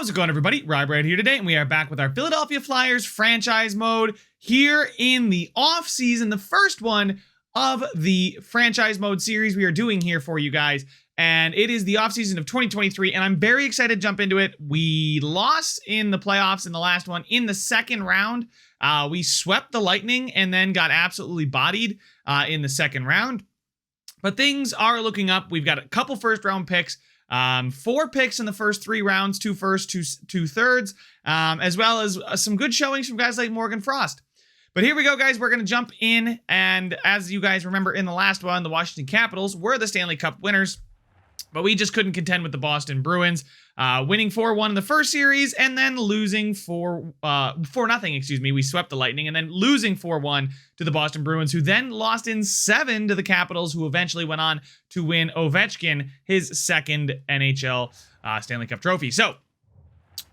How's it going, everybody? RyeSquad here today, and we are back with our Philadelphia Flyers franchise mode here in the off-season, the first one of the franchise mode series we are doing here for you guys, and it is the off-season of 2023, and I'm very excited to jump into it. We lost in the playoffs in the last one. In the second round, we swept the Lightning and then got absolutely bodied in the second round, but things are looking up. We've got a couple first-round picks, 4 picks in the first 3 rounds, 2 firsts, 2 thirds, as well as some good showings from guys like Morgan Frost. But here we go, guys. We're going to jump in, and as you guys remember in the last one, the Washington Capitals were the Stanley Cup winners, but we just couldn't contend with the Boston Bruins, winning 4-1 in the first series and then losing 4-0, excuse me. We swept the Lightning and then losing 4-1 to the Boston Bruins, who then lost in 7 to the Capitals, who eventually went on to win Ovechkin his second NHL Stanley Cup trophy. So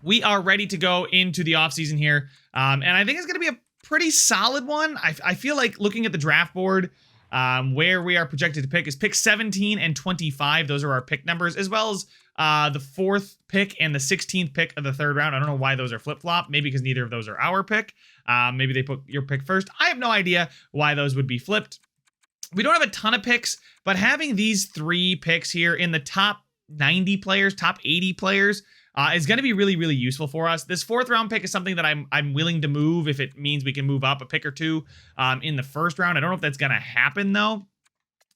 we are ready to go into the offseason here, and I think it's going to be a pretty solid one. I feel like looking at the draft board, where we are projected to pick is pick 17 and 25. Those are our pick numbers, as well as the 4th pick and the 16th pick of the 3rd round. I don't know why those are flip-flop. Maybe because neither of those are our pick. Maybe they put your pick first. I have no idea why those would be flipped. We don't have a ton of picks, but having these 3 picks here in the top 90 players, top 80 players, is going to be really, really useful for us. This 4th round pick is something that I'm willing to move if it means we can move up a pick or 2 in the 1st round. I don't know if that's going to happen, though.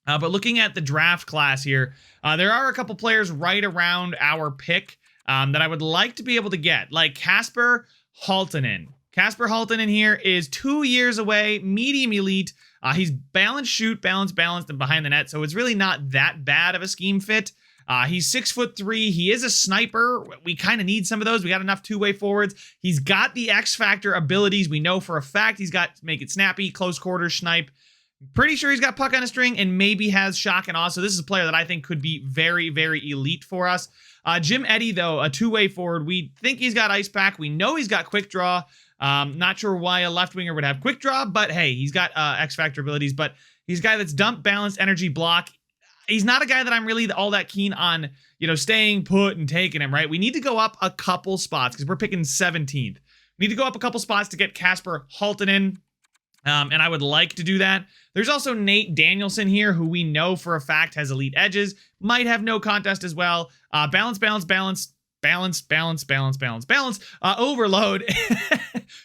But looking at the draft class here, there are a couple players right around our pick that I would like to be able to get, like Kasper Halttunen. Kasper Halttunen here is 2 years away, medium elite. He's balance, shoot, balanced, and behind the net, so it's really not that bad of a scheme fit. He's 6'3". He is a sniper. We kind of need some of those. We got enough two-way forwards. He's got the X Factor abilities. We know for a fact he's got make it snappy, close quarters, snipe. Pretty sure he's got puck on a string and maybe has shock and awe. So this is a player that I think could be very, very elite for us. Jim Eddy, though, a two-way forward. We think he's got ice pack. We know he's got quick draw. Not sure why a left winger would have quick draw, but hey, he's got X Factor abilities. But he's a guy that's dump, balanced, energy, block. He's not a guy that I'm really all that keen on, staying put and taking him, right? We need to go up a couple spots because we're picking 17th. We need to go up a couple spots to get Kasper Halttunen, and I would like to do that. There's also Nate Danielson here, who we know for a fact has elite edges, might have no contest as well. Balance, overload.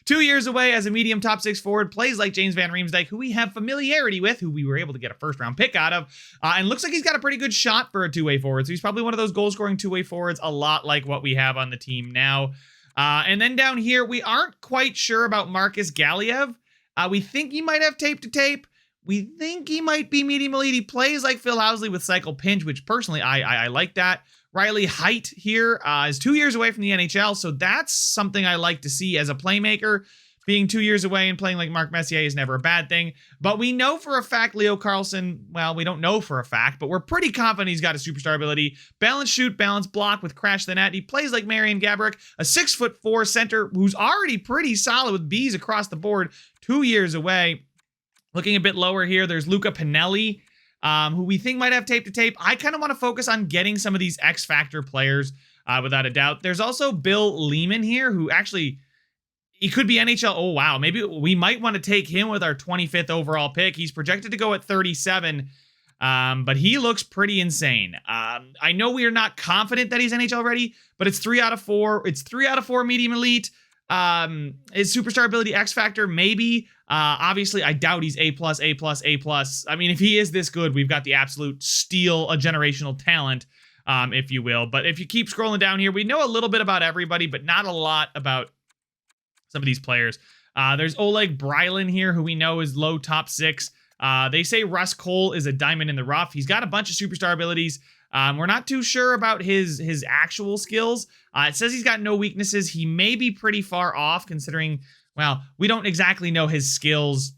2 years away as a medium top 6 forward, plays like James Van Riemsdyk, who we have familiarity with, who we were able to get a 1st round pick out of, and looks like he's got a pretty good shot for a two-way forward. So he's probably one of those goal-scoring two-way forwards, a lot like what we have on the team now. And then down here, we aren't quite sure about Marcus Galiev. We think he might have tape to tape. We think he might be medium elite. He plays like Phil Housley with cycle pinch, which personally I like that. Riley Heidt here is 2 years away from the NHL, so that's something I like to see as a playmaker. Being 2 years away and playing like Mark Messier is never a bad thing. But we know for a fact Leo Carlsson, well, we don't know for a fact, but we're pretty confident he's got a superstar ability. Balance, shoot, balance, block with crash the net. He plays like Marian Gaborik, a 6'4" center who's already pretty solid with Bs across the board, 2 years away. Looking a bit lower here, there's Luca Pinelli, who we think might have tape to tape. I kind of want to focus on getting some of these X Factor players, without a doubt. There's also Bill Lehman here, who actually, he could be NHL. Oh, wow. Maybe we might want to take him with our 25th overall pick. He's projected to go at 37, but he looks pretty insane. I know we are not confident that he's NHL ready, but it's 3 out of 4. It's 3 out of 4 medium elite. His superstar ability, X Factor, maybe. Obviously, I doubt he's A+. I mean, if he is this good, we've got the absolute steal, a generational talent, if you will. But if you keep scrolling down here, we know a little bit about everybody, but not a lot about some of these players. There's Oleg Brylan here, who we know is low top 6. They say Russ Cole is a diamond in the rough. He's got a bunch of superstar abilities. We're not too sure about his actual skills. It says he's got no weaknesses. He may be pretty far off considering, well, we don't exactly know his skills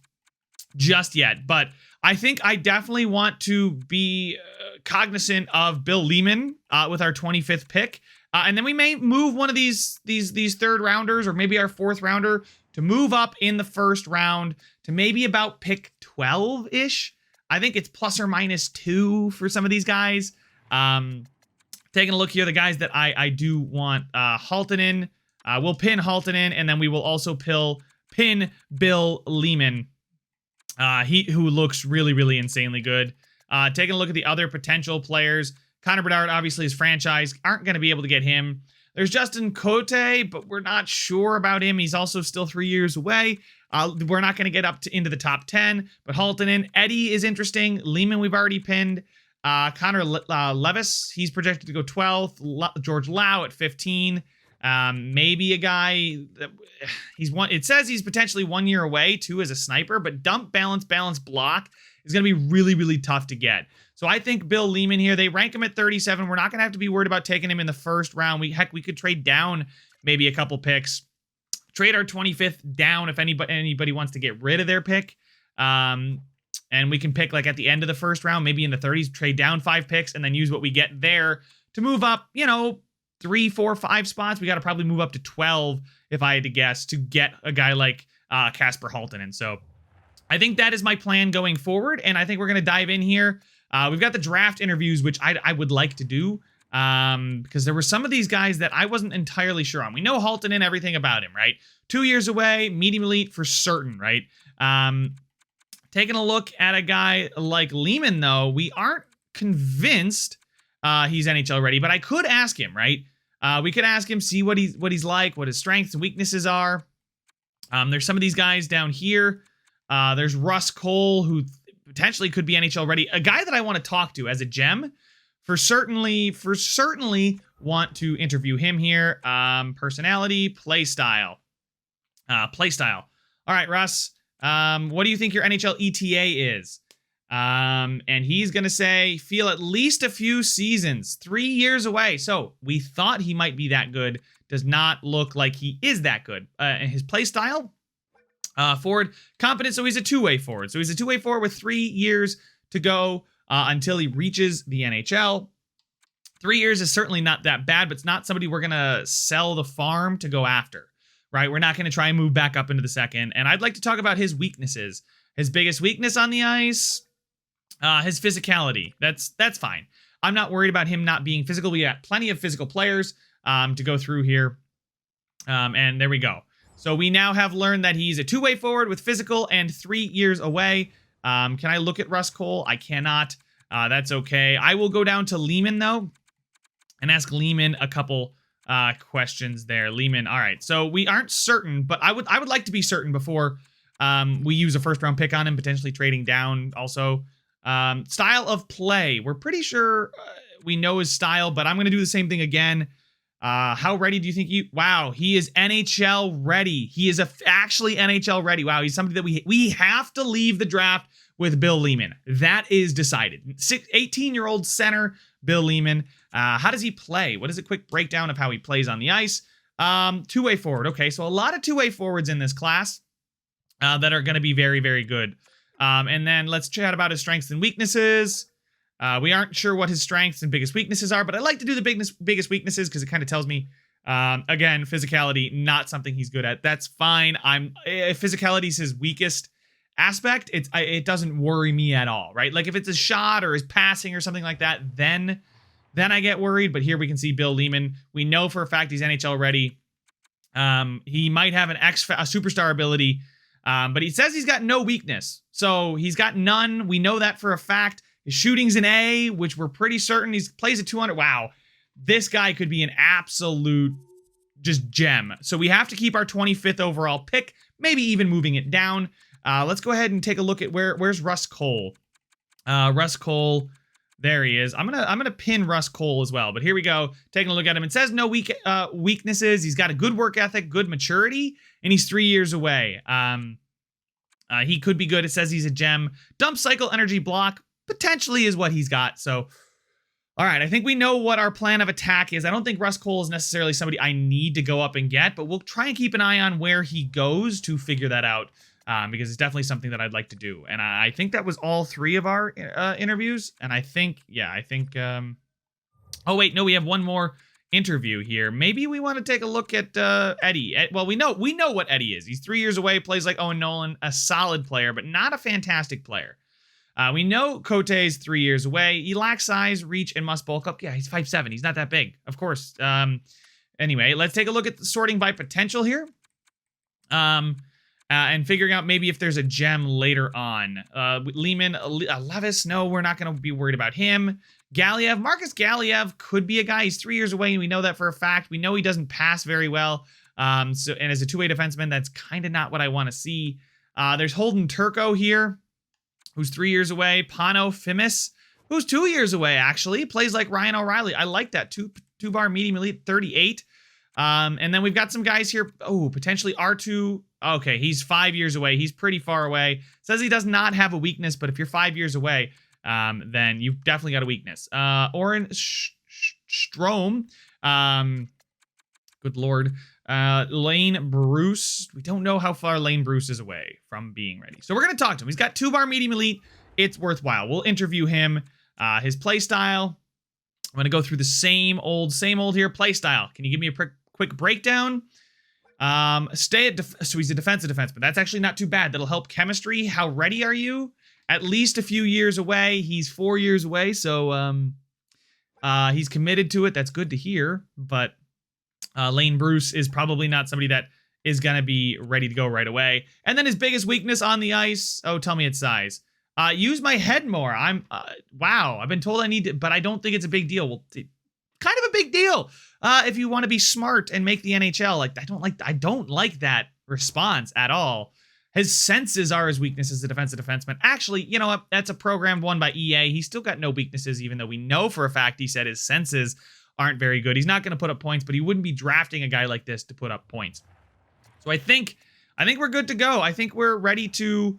just yet. But I think I definitely want to be cognizant of Bill Lehman with our 25th pick. And then we may move one of these 3rd rounders or maybe our 4th rounder to move up in the 1st round to maybe about pick 12-ish. I think it's ±2 for some of these guys. Taking a look here, the guys that I do want, Haltonen. We'll pin Haltonen, and then we will also pin Bill Lehman. Who looks really, really insanely good. Taking a look at the other potential players. Connor Bedard, obviously, is franchise. Aren't going to be able to get him. There's Justin Cote, but we're not sure about him. He's also still 3 years away. We're not going to get up into the top 10. But Haltonen, Eddie is interesting. Lehman, we've already pinned. Connor Levis, he's projected to go 12th. George Lau at 15. Maybe a guy that it says he's potentially 1 year away too as a sniper, but dump, balance, block is going to be really, really tough to get. So I think Bill Lehman here, they rank him at 37. We're not going to have to be worried about taking him in the first round. We could trade down maybe a couple picks, trade our 25th down if anybody wants to get rid of their pick. And we can pick like at the end of the first round, maybe in the 30s, trade down 5 picks and then use what we get there to move up, 3, 4, 5 spots. We got to probably move up to 12 if I had to guess to get a guy like Casper Haltonen. So I think that is my plan going forward. And I think we're going to dive in here. We've got the draft interviews, which I would like to do because there were some of these guys that I wasn't entirely sure on. We know Haltonen, everything about him, right? 2 years away, medium elite for certain, right? Taking a look at a guy like Lehman, though, we aren't convinced he's NHL ready, but I could ask him, right? We could ask him, see what he's like, what his strengths and weaknesses are. There's some of these guys down here. There's Russ Cole, who potentially could be NHL ready. A guy that I want to talk to as a gem. For certainly want to interview him here. Personality, play style. All right, Russ. What do you think your NHL ETA is? And he's going to say, feel at least a few seasons, 3 years away. So we thought he might be that good. Does not look like he is that good. And his play style, forward, competent. So he's a two-way forward. So he's a two-way forward with 3 years to go until he reaches the NHL. 3 years is certainly not that bad, but it's not somebody we're going to sell the farm to go after, right? We're not going to try and move back up into the second. And I'd like to talk about his weaknesses. His biggest weakness on the ice, his physicality. That's fine. I'm not worried about him not being physical. We got plenty of physical players to go through here. And there we go. So we now have learned that he's a two-way forward with physical and 3 years away. Can I look at Russ Cole? I cannot. That's okay. I will go down to Lehman, though, and ask Lehman a couple questions there. Lehman, all right. So we aren't certain, but I would like to be certain before we use a first-round pick on him, potentially trading down also. Style of play. We're pretty sure we know his style, but I'm going to do the same thing again. How ready do you think wow, he is NHL ready. He is actually NHL ready. Wow, he's somebody that we have to leave the draft with Bill Lehman. That is decided. 18-year-old center, Bill Lehman. How does he play? What is a quick breakdown of how he plays on the ice? Two-way forward. Okay, so a lot of two-way forwards in this class that are going to be very, very good. And then let's chat about his strengths and weaknesses. We aren't sure what his strengths and biggest weaknesses are, but I like to do the biggest weaknesses because it kind of tells me, again, physicality, not something he's good at. That's fine. If physicality is his weakest aspect, it doesn't worry me at all, right? Like if it's a shot or his passing or something like that, then I get worried. But here we can see Bill Lehman. We know for a fact he's NHL ready. He might have a superstar ability, but he says he's got no weakness. So he's got none. We know that for a fact. His shooting's an A, which we're pretty certain he plays at 200. Wow, this guy could be an absolute just gem. So we have to keep our 25th overall pick, maybe even moving it down. Let's go ahead and take a look at where's Russ Cole. Russ Cole, there he is. I'm gonna pin Russ Cole as well. But here we go, taking a look at him. It says no weaknesses. He's got a good work ethic, good maturity, and he's 3 years away. He could be good. It says he's a gem. Dump cycle energy block. Potentially is what he's got. So, all right, I think we know what our plan of attack is. I don't think Russ Cole is necessarily somebody I need to go up and get, but we'll try and keep an eye on where he goes to figure that out because it's definitely something that I'd like to do. And I think that was all 3 of our interviews. And I think, oh, wait, no, we have one more interview here. Maybe we want to take a look at Eddie. Well, we know what Eddie is. He's 3 years away, plays like Owen Nolan, a solid player, but not a fantastic player. We know Kote's 3 years away. He lacks size, reach, and must bulk up. Yeah, he's 5'7". He's not that big, of course. Anyway, let's take a look at the sorting by potential here. And figuring out maybe if there's a gem later on. Lehman, Levis, no, we're not going to be worried about him. Galiev, Marcus Galiev could be a guy. He's 3 years away, and we know that for a fact. We know he doesn't pass very well. And as a two-way defenseman, that's kind of not what I want to see. There's Holden Turco here, who's 3 years away. Pano Fimis, who's 2 years away, actually. Plays like Ryan O'Reilly. I like that. Two-bar medium elite, 38. And then we've got some guys here. Oh, potentially R2. Okay, he's 5 years away. He's pretty far away. Says he does not have a weakness, but if you're 5 years away, then you've definitely got a weakness. Oren Strom. Good Lord. Lane Bruce. We don't know how far Lane Bruce is away from being ready. So we're going to talk to him. He's got 2-bar medium elite. It's worthwhile. We'll interview him. His play style. I'm going to go through the same old here. Play style. Can you give me a quick breakdown? So he's a defensive defenseman. That's actually not too bad. That'll help chemistry. How ready are you? At least a few years away. He's 4 years away, so he's committed to it. That's good to hear. But Lane Bruce is probably not somebody that is going to be ready to go right away. And then his biggest weakness on the ice. Oh, tell me its size. Use my head more. Wow. I've been told I need to, but I don't think it's a big deal. Well, kind of a big deal. If you want to be smart and make the NHL, I don't like that response at all. His senses are his weakness as a defensive defenseman. Actually, you know what? That's a programmed one by EA. He's still got no weaknesses, even though we know for a fact he said his senses aren't very good. He's not going to put up points, but he wouldn't be drafting a guy like this to put up points. So I think we're good to go. I think we're ready to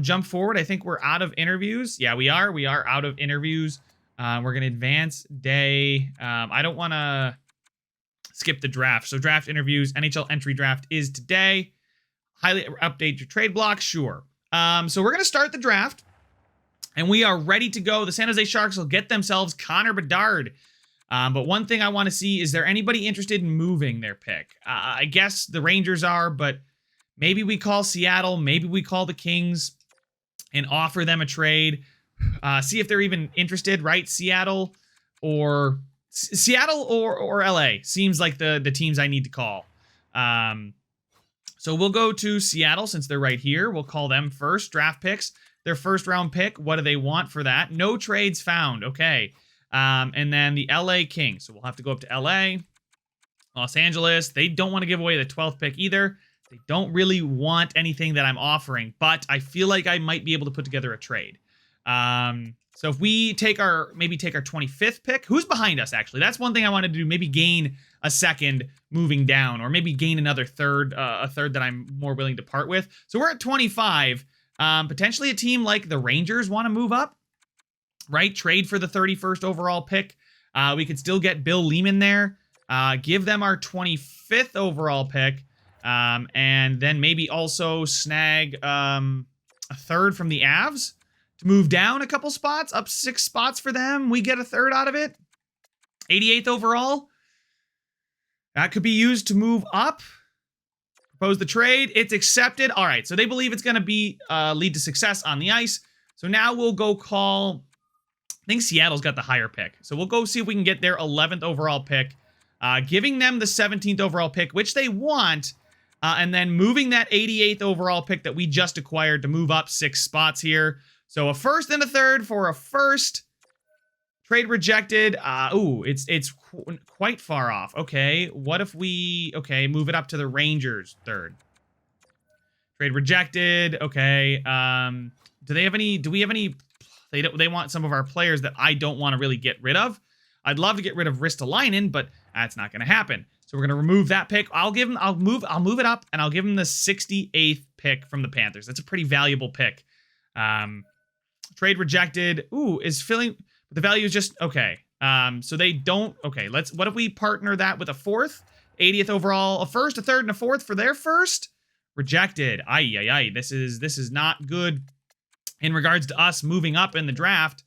jump forward. I think we're out of interviews. Yeah, we are. We are out of interviews. We're going to advance day. I don't want to skip the draft. So draft interviews, NHL entry draft is today. Highly update your trade block. Sure. So we're going to start the draft and we are ready to go. The San Jose Sharks will get themselves Connor Bedard. But one thing I want to see, is there anybody interested in moving their pick? I guess the Rangers are, but maybe we call Seattle, maybe we call the Kings and offer them a trade. See if they're even interested, right? Seattle or LA seems like the teams I need to call. So we'll go to Seattle since they're right here. We'll call them first. Draft picks. Their first round pick. What do they want for that? No trades found. Okay. And then the LA Kings. So we'll have to go up to LA. Los Angeles. They don't want to give away the 12th pick either. They don't really want anything that I'm offering, but I feel like I might be able to put together a trade. So if we maybe take our 25th pick, who's behind us actually? That's one thing I wanted to do, maybe gain a second moving down, or maybe gain another third, a third that I'm more willing to part with. So we're at 25, potentially a team like the Rangers want to move up, right? Trade for the 31st overall pick. We could still get Bill Lehman there, give them our 25th overall pick, and then maybe also snag, a third from the Avs. Move down a couple spots, up 6 spots for them. We get a third out of it. 88th overall. That could be used to move up. Propose the trade. It's accepted. All right, so they believe it's going to be lead to success on the ice. So now we'll go call, I think Seattle's got the higher pick. So we'll go see if we can get their 11th overall pick. Giving them the 17th overall pick, which they want. And then moving that 88th overall pick that we just acquired to move up 6 spots here. So a first and a third for a first. Trade rejected. It's quite far off. Okay, what if we, move it up to the Rangers third. Trade rejected. Okay. Do we have any, they want some of our players that I don't want to really get rid of. I'd love to get rid of Ristolainen, but that's not going to happen. So we're going to remove that pick. I'll move it up and I'll give him the 68th pick from the Panthers. That's a pretty valuable pick. Trade rejected. Is filling, the value is just, okay. So they don't, what if we partner that with a 4th, 80th overall, a first, a third, and a 4th for their first? Rejected. This is not good in regards to us moving up in the draft.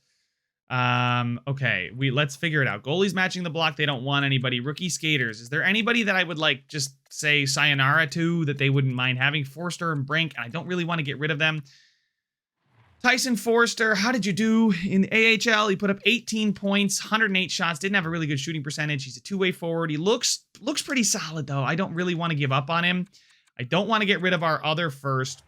Let's figure it out. Goalies matching the block. They don't want anybody. Rookie skaters. Is there anybody that I would like just say sayonara to that they wouldn't mind having? Forster and Brink. I don't really want to get rid of them. Tyson Forster, how did you do in the AHL? He put up 18 points, 108 shots, didn't have a really good shooting percentage. He's a two-way forward. He looks pretty solid, though. I don't really want to give up on him. I don't want to get rid of our other first.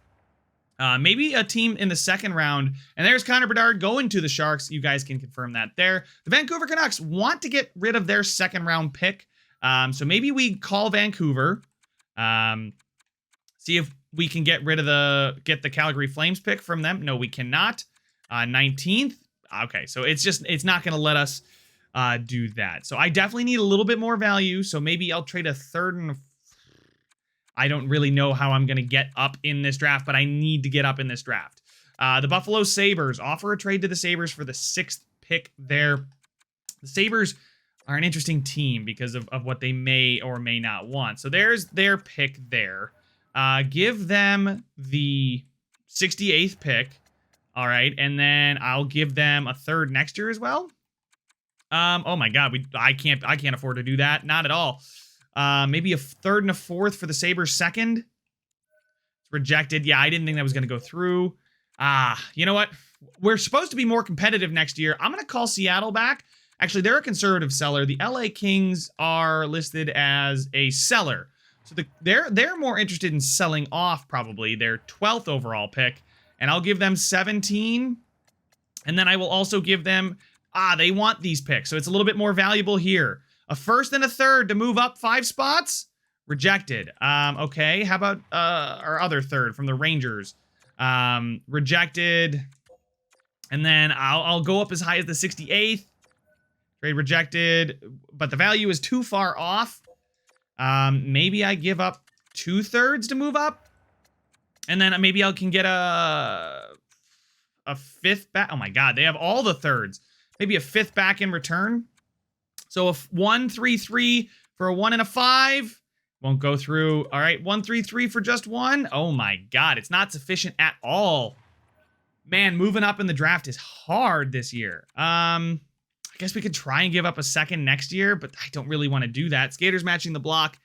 Maybe a team in the second round. And there's Connor Bedard going to the Sharks. You guys can confirm that there. The Vancouver Canucks want to get rid of their second round pick. So maybe we call Vancouver. See if we can get rid of get the Calgary Flames pick from them. No, we cannot. 19th. Okay, so it's not going to let us do that. So I definitely need a little bit more value. So maybe I'll trade a third and I don't really know how I'm going to get up in this draft, but I need to get up in this draft. The Buffalo Sabres offer a trade to the Sabres for the 6th pick there. The Sabres are an interesting team because of what they may or may not want. So there's their pick there. Give them the 68th pick. All right. And then I'll give them a third next year as well. Oh my God. I can't afford to do that. Not at all. Maybe a third and a fourth for the Sabres second. It's rejected. Yeah, I didn't think that was going to go through. You know what? We're supposed to be more competitive next year. I'm going to call Seattle back. Actually, they're a conservative seller. The LA Kings are listed as a seller. So they're more interested in selling off probably their 12th overall pick. And I'll give them 17. And then I will also give them, they want these picks. So it's a little bit more valuable here. A first and a third to move up 5 spots? Rejected. Okay, how about our other third from the Rangers? Rejected. And then I'll go up as high as the 68th. Trade rejected. But the value is too far off. Maybe I give up 2/3 to move up. And then maybe I can get a 5th back. Oh my God, they have all the thirds. Maybe a 5th back in return. So a 1-3-3 for a 1 and a 5 won't go through. All right, 1-3-3 for just 1. Oh my God, it's not sufficient at all. Man, moving up in the draft is hard this year. I guess we could try and give up a second next year, but I don't really want to do that. Skaters matching the block.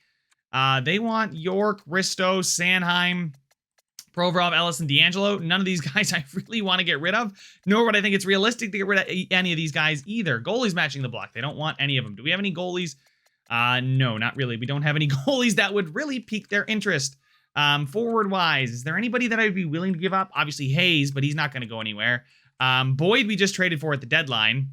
They want York, Risto, Sanheim, Provorov, Ellis, and D'Angelo. None of these guys I really want to get rid of, nor would I think it's realistic to get rid of any of these guys either. Goalies matching the block. They don't want any of them. Do we have any goalies? No, not really. We don't have any goalies that would really pique their interest. Forward-wise, is there anybody that I'd be willing to give up? Obviously Hayes, but he's not going to go anywhere. Boyd we just traded for at the deadline.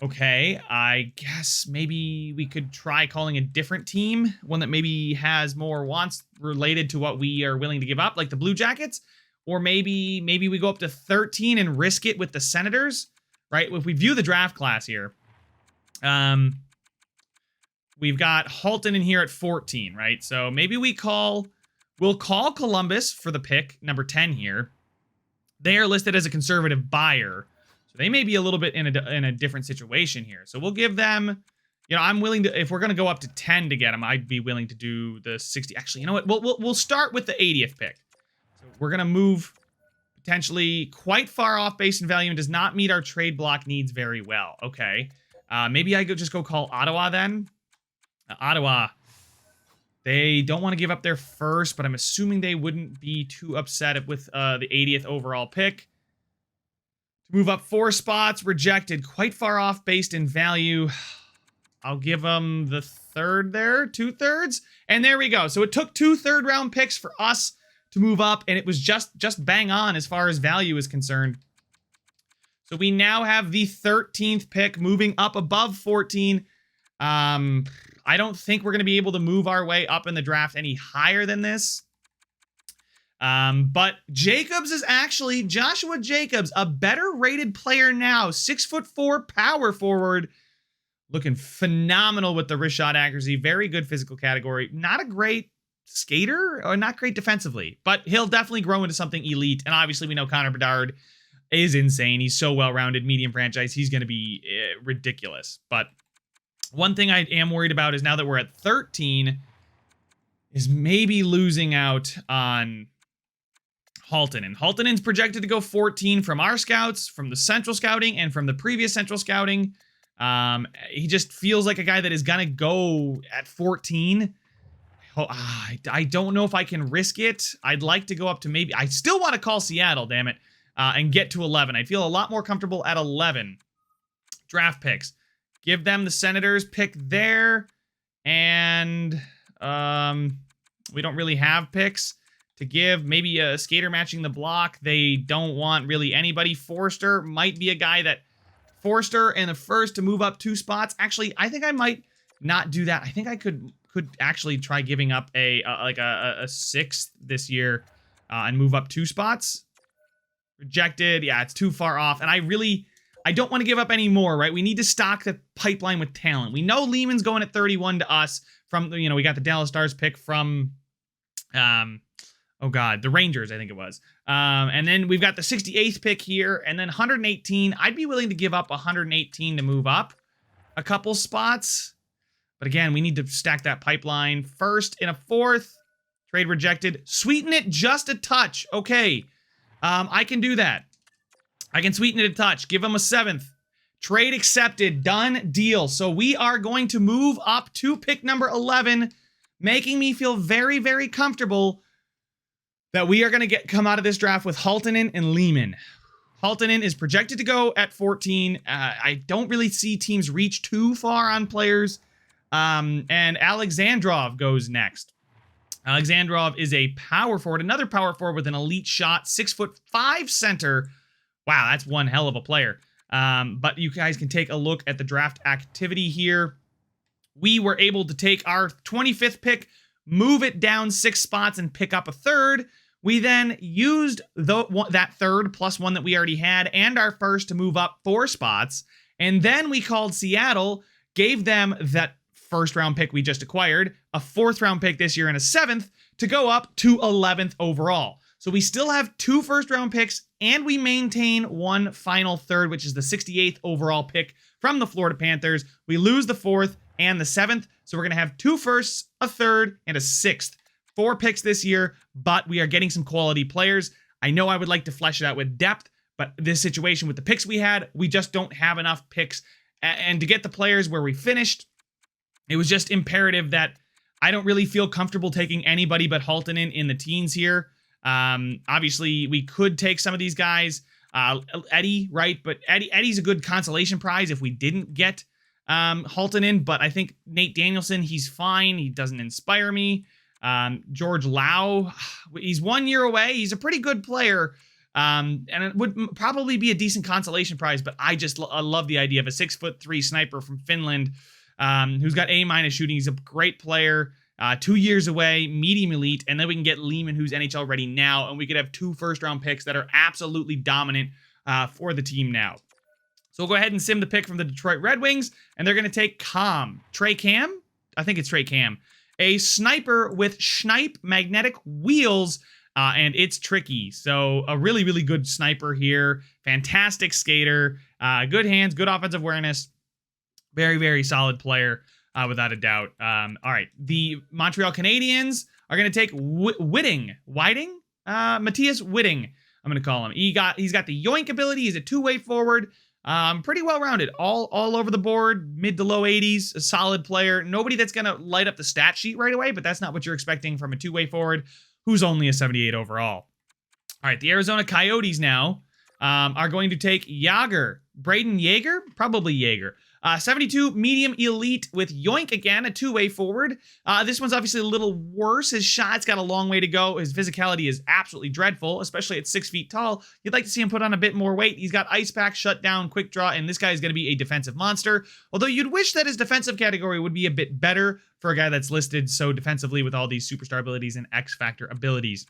Okay, I guess maybe we could try calling a different team, one that maybe has more wants related to what we are willing to give up, like the Blue Jackets, or maybe we go up to 13 and risk it with the Senators, right? If we view the draft class here, we've got Halton in here at 14, right? So maybe we'll call Columbus for the pick, number 10 here. They are listed as a conservative buyer. So they may be a little bit in a different situation here. So we'll give them, I'm willing to, if we're going to go up to 10 to get them, I'd be willing to do the 60. Actually, you know what? We'll start with the 80th pick. So we're going to move potentially quite far off base and value and does not meet our trade block needs very well. Okay. Maybe I just go call Ottawa then. Ottawa, they don't want to give up their first, but I'm assuming they wouldn't be too upset with the 80th overall pick. Move up 4 spots, rejected, quite far off based in value. I'll give them the third there, 2/3. And there we go. So it took 2 third-round picks for us to move up, and it was just bang on as far as value is concerned. So we now have the 13th pick moving up above 14. I don't think we're going to be able to move our way up in the draft any higher than this. But Jacobs is actually, Joshua Jacobs, a better rated player now. 6'4" power forward. Looking phenomenal with the wrist shot accuracy. Very good physical category. Not a great skater or not great defensively, but he'll definitely grow into something elite. And obviously we know Connor Bedard is insane. He's so well-rounded, medium franchise. He's going to be ridiculous. But one thing I am worried about is now that we're at 13 is maybe losing out on Haltonen. Haltonen's projected to go 14 from our scouts, from the central scouting, and from the previous central scouting. He just feels like a guy that is going to go at 14. I I don't know if I can risk it. I'd like to go up to maybe... I still want to call Seattle, damn it, and get to 11. I feel a lot more comfortable at 11. Draft picks. Give them the Senators pick there. And we don't really have picks to give. Maybe a skater matching the block. They don't want really anybody. Forster might be a guy that... Forster in the first to move up 2 spots. Actually, I think I might not do that. I think I could actually try giving up a 6th this year and move up 2 spots. Rejected. Yeah, it's too far off. And I don't want to give up any more, right? We need to stock the pipeline with talent. We know Lehman's going at 31 to us from, we got the Dallas Stars pick from, the Rangers, I think it was. And then we've got the 68th pick here, and then 118. I'd be willing to give up 118 to move up a couple spots. But again, we need to stack that pipeline. First in a 4th. Trade rejected. Sweeten it just a touch. Okay. I can do that. I can sweeten it a touch. Give them a 7th. Trade accepted. Done deal. So we are going to move up to pick number 11, making me feel very, very comfortable that we are going to come out of this draft with Halttunen and Lehman. Halttunen is projected to go at 14. I don't really see teams reach too far on players. And Alexandrov goes next. Alexandrov is a power forward, another power forward with an elite shot, 6'5" center. Wow, that's one hell of a player. But you guys can take a look at the draft activity here. We were able to take our 25th pick, move it down 6 spots, and pick up a 3rd. We then used that 3rd plus 1 that we already had and our 1st to move up 4 spots. And then we called Seattle, gave them that 1st round pick we just acquired, a 4th round pick this year, and a 7th to go up to 11th overall. So we still have 2 1st round picks, and we maintain 1 final 3rd, which is the 68th overall pick from the Florida Panthers. We lose the 4th and the 7th, so we're going to have 2 firsts, a 3rd, and a 6th. 4 picks this year, but we are getting some quality players. I know I would like to flesh it out with depth, but this situation with the picks we had, we just don't have enough picks. And to get the players where we finished, it was just imperative that I don't really feel comfortable taking anybody but Halttunen in the teens here. Obviously, we could take some of these guys. Eddie, right? But Eddie's a good consolation prize if we didn't get Halttunen, but I think Nate Danielson, he's fine. He doesn't inspire me. George Lau, he's 1 year away. He's a pretty good player. And it would probably be a decent consolation prize, but I love the idea of a 6'3" sniper from Finland, who's got A- shooting. He's a great player. 2 years away, medium elite, and then we can get Lehman, who's NHL ready now, and we could have 2 1st round picks that are absolutely dominant for the team now. So we'll go ahead and sim the pick from the Detroit Red Wings, and they're going to take Trey Cam? I think it's Trey Cam. A sniper with Schneip magnetic wheels, and it's tricky. So a really, really good sniper here. Fantastic skater. Good hands, good offensive awareness. Very, very solid player, without a doubt. All right, the Montreal Canadiens are going to take Whitting. Matthias Whitting, I'm going to call him. He's got the yoink ability. He's a 2-way forward. Pretty well-rounded, all over the board, mid to low 80s, a solid player. Nobody that's going to light up the stat sheet right away, but that's not what you're expecting from a 2-way forward who's only a 78 overall. All right, the Arizona Coyotes now are going to take Braden Yager, probably Yager. 72 medium elite with yoink again, a 2-way forward. This one's obviously a little worse. His shot's got a long way to go. His physicality is absolutely dreadful, especially at 6 feet tall. You'd like to see him put on a bit more weight. He's got ice pack, shut down, quick draw, and this guy is going to be a defensive monster. Although you'd wish that his defensive category would be a bit better for a guy that's listed so defensively with all these superstar abilities and X Factor abilities.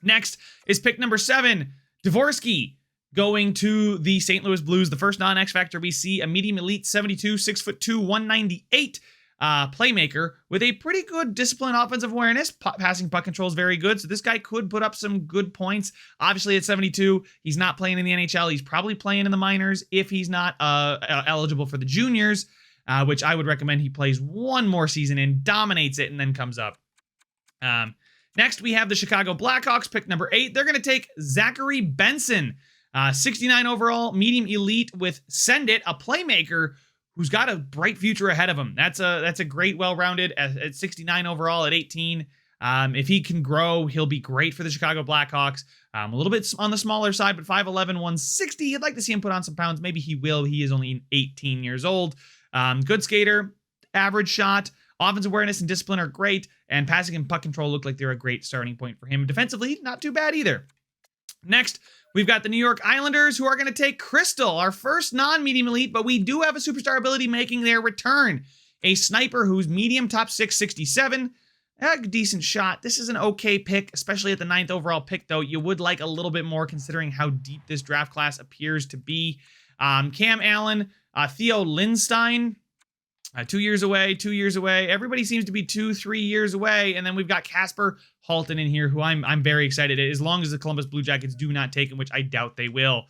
Next is pick number 7, Dvorsky. Going to the St. Louis Blues, the first non-X Factor we see, a medium elite 72, 6'2", 198 playmaker with a pretty good disciplined offensive awareness. Passing puck control is very good, so this guy could put up some good points. Obviously, at 72, he's not playing in the NHL. He's probably playing in the minors if he's not eligible for the juniors, which I would recommend he plays one more season in, dominates it, and then comes up. Next, we have the Chicago Blackhawks, pick number 8. They're going to take Zachary Benson. 69 overall, medium elite with Send It, a playmaker who's got a bright future ahead of him. That's a great, well-rounded at 69 overall at 18. If he can grow, he'll be great for the Chicago Blackhawks. A little bit on the smaller side, but 5'11", 160. You'd like to see him put on some pounds. Maybe he will. He is only 18 years old. Good skater, average shot. Offensive awareness and discipline are great, and passing and puck control look like they're a great starting point for him. Defensively, not too bad either. Next, we've got the New York Islanders, who are going to take Crystal, our first non-medium elite, but we do have a superstar ability making their return. A sniper who's medium, top 6, 67. A decent shot. This is an okay pick, especially at the 9th overall pick, though. You would like a little bit more considering how deep this draft class appears to be. Cam Allen, Theo Lindstein, 2 years away, 2 years away. Everybody seems to be 2-3 years away. And then we've got Casper Halton in here, who I'm very excited, as long as the Columbus Blue Jackets do not take him, which I doubt they will.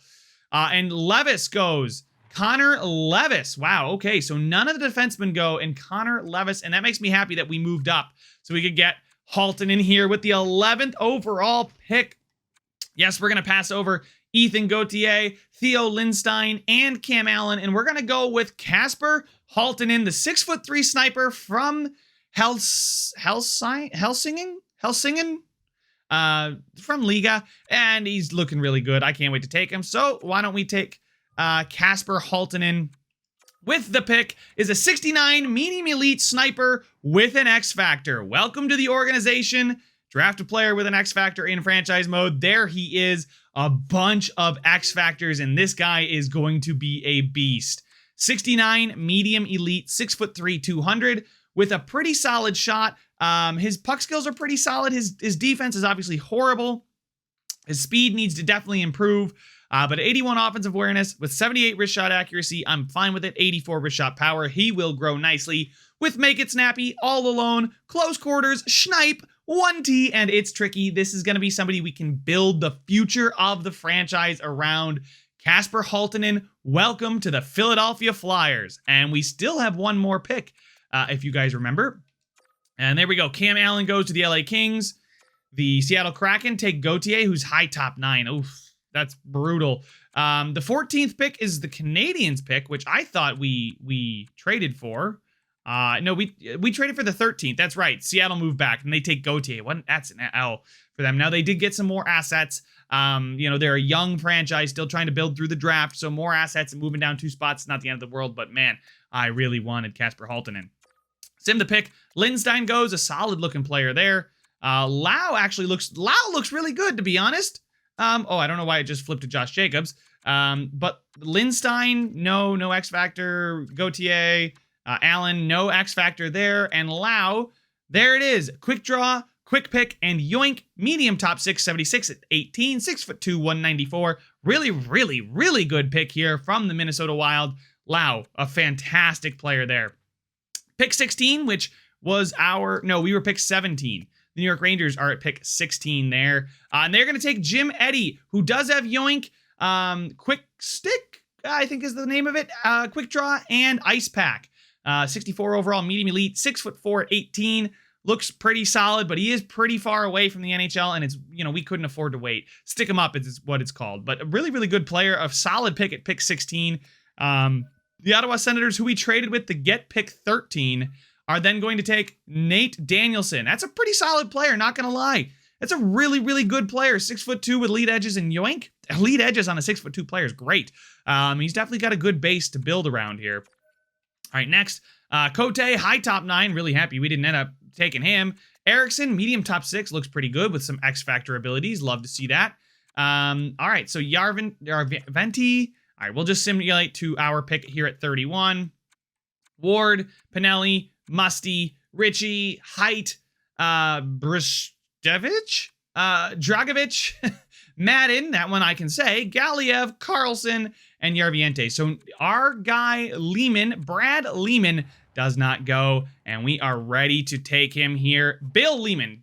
And Levis goes. Connor Levis. Wow, okay, so none of the defensemen go, and Connor Levis, and that makes me happy that we moved up so we could get Halton in here with the 11th overall pick. Yes, we're going to pass over Ethan Gauthier, Theo Lindstein, and Cam Allen, and we're going to go with Casper Halton in, the 6'3" sniper from Helsingin? From Liga, and he's looking really good. I can't wait to take him, so why don't we take Casper Haltonen with the pick. Is a 69 medium elite sniper with an X Factor. Welcome to the organization. Draft a player with an X Factor in franchise mode. There he is. A bunch of X Factors, and this guy is going to be a beast. 69 medium elite, 6'3", 200 with a pretty solid shot. His puck skills are pretty solid. His defense is obviously horrible. His speed needs to definitely improve. But 81 offensive awareness with 78 wrist shot accuracy, I'm fine with it. 84 wrist shot power, he will grow nicely with Make It Snappy, All Alone, Close Quarters, Schneip, 1T, and It's Tricky. This is going to be somebody we can build the future of the franchise around. Casper Haltonen, welcome to the Philadelphia Flyers. And we still have one more pick, if you guys remember. And there we go. Cam Allen goes to the LA Kings. The Seattle Kraken take Gauthier, who's high top 9. Oof. That's brutal. The 14th pick is the Canadiens pick, which I thought we traded for. No, we traded for the 13th. That's right. Seattle moved back, and they take Gauthier. That's an L for them. Now, they did get some more assets. They're a young franchise still trying to build through the draft, so more assets and moving down 2 spots is not the end of the world, but man, I really wanted Casper Haltonen. Sim the pick. Lindstein goes, a solid-looking player there. Lau looks really good, to be honest. I don't know why it just flipped to Josh Jacobs. But Lindstein, no X Factor. Gauthier, Allen, no X Factor there. And Lau, there it is. Quick draw, quick pick, and yoink. Medium top 6, 76 at 18, 6'2", 194. Really, really, really good pick here from the Minnesota Wild. Lau, a fantastic player there. Pick 16, which was we were pick 17. The New York Rangers are at pick 16 there. And they're going to take Jim Eddy, who does have Yoink, Quick Stick, I think is the name of it, Quick Draw, and Ice Pack. 64 overall, medium elite, 6'4", 18. Looks pretty solid, but he is pretty far away from the NHL, and it's, we couldn't afford to wait. Stick him up is what it's called. But a really, really good player, a solid pick at pick 16. The Ottawa Senators, who we traded with to get pick 13, are then going to take Nate Danielson. That's a pretty solid player, not going to lie. That's a really, really good player. 6'2" with lead edges and yoink. Lead edges on a 6'2" player is great. He's definitely got a good base to build around here. All right, next. Cote, high top 9. Really happy we didn't end up taking him. Erickson, medium top 6. Looks pretty good with some X Factor abilities. Love to see that. All right, so Venti. All right, we'll just simulate to our pick here at 31. Ward, Pinelli, Musty, Richie, Height, Bristevich, Dragovich, Madden, that one I can say, Galiev, Carlson, and Yarviente. So our guy Lehman, Brad Lehman, does not go, and we are ready to take him here. Bill Lehman,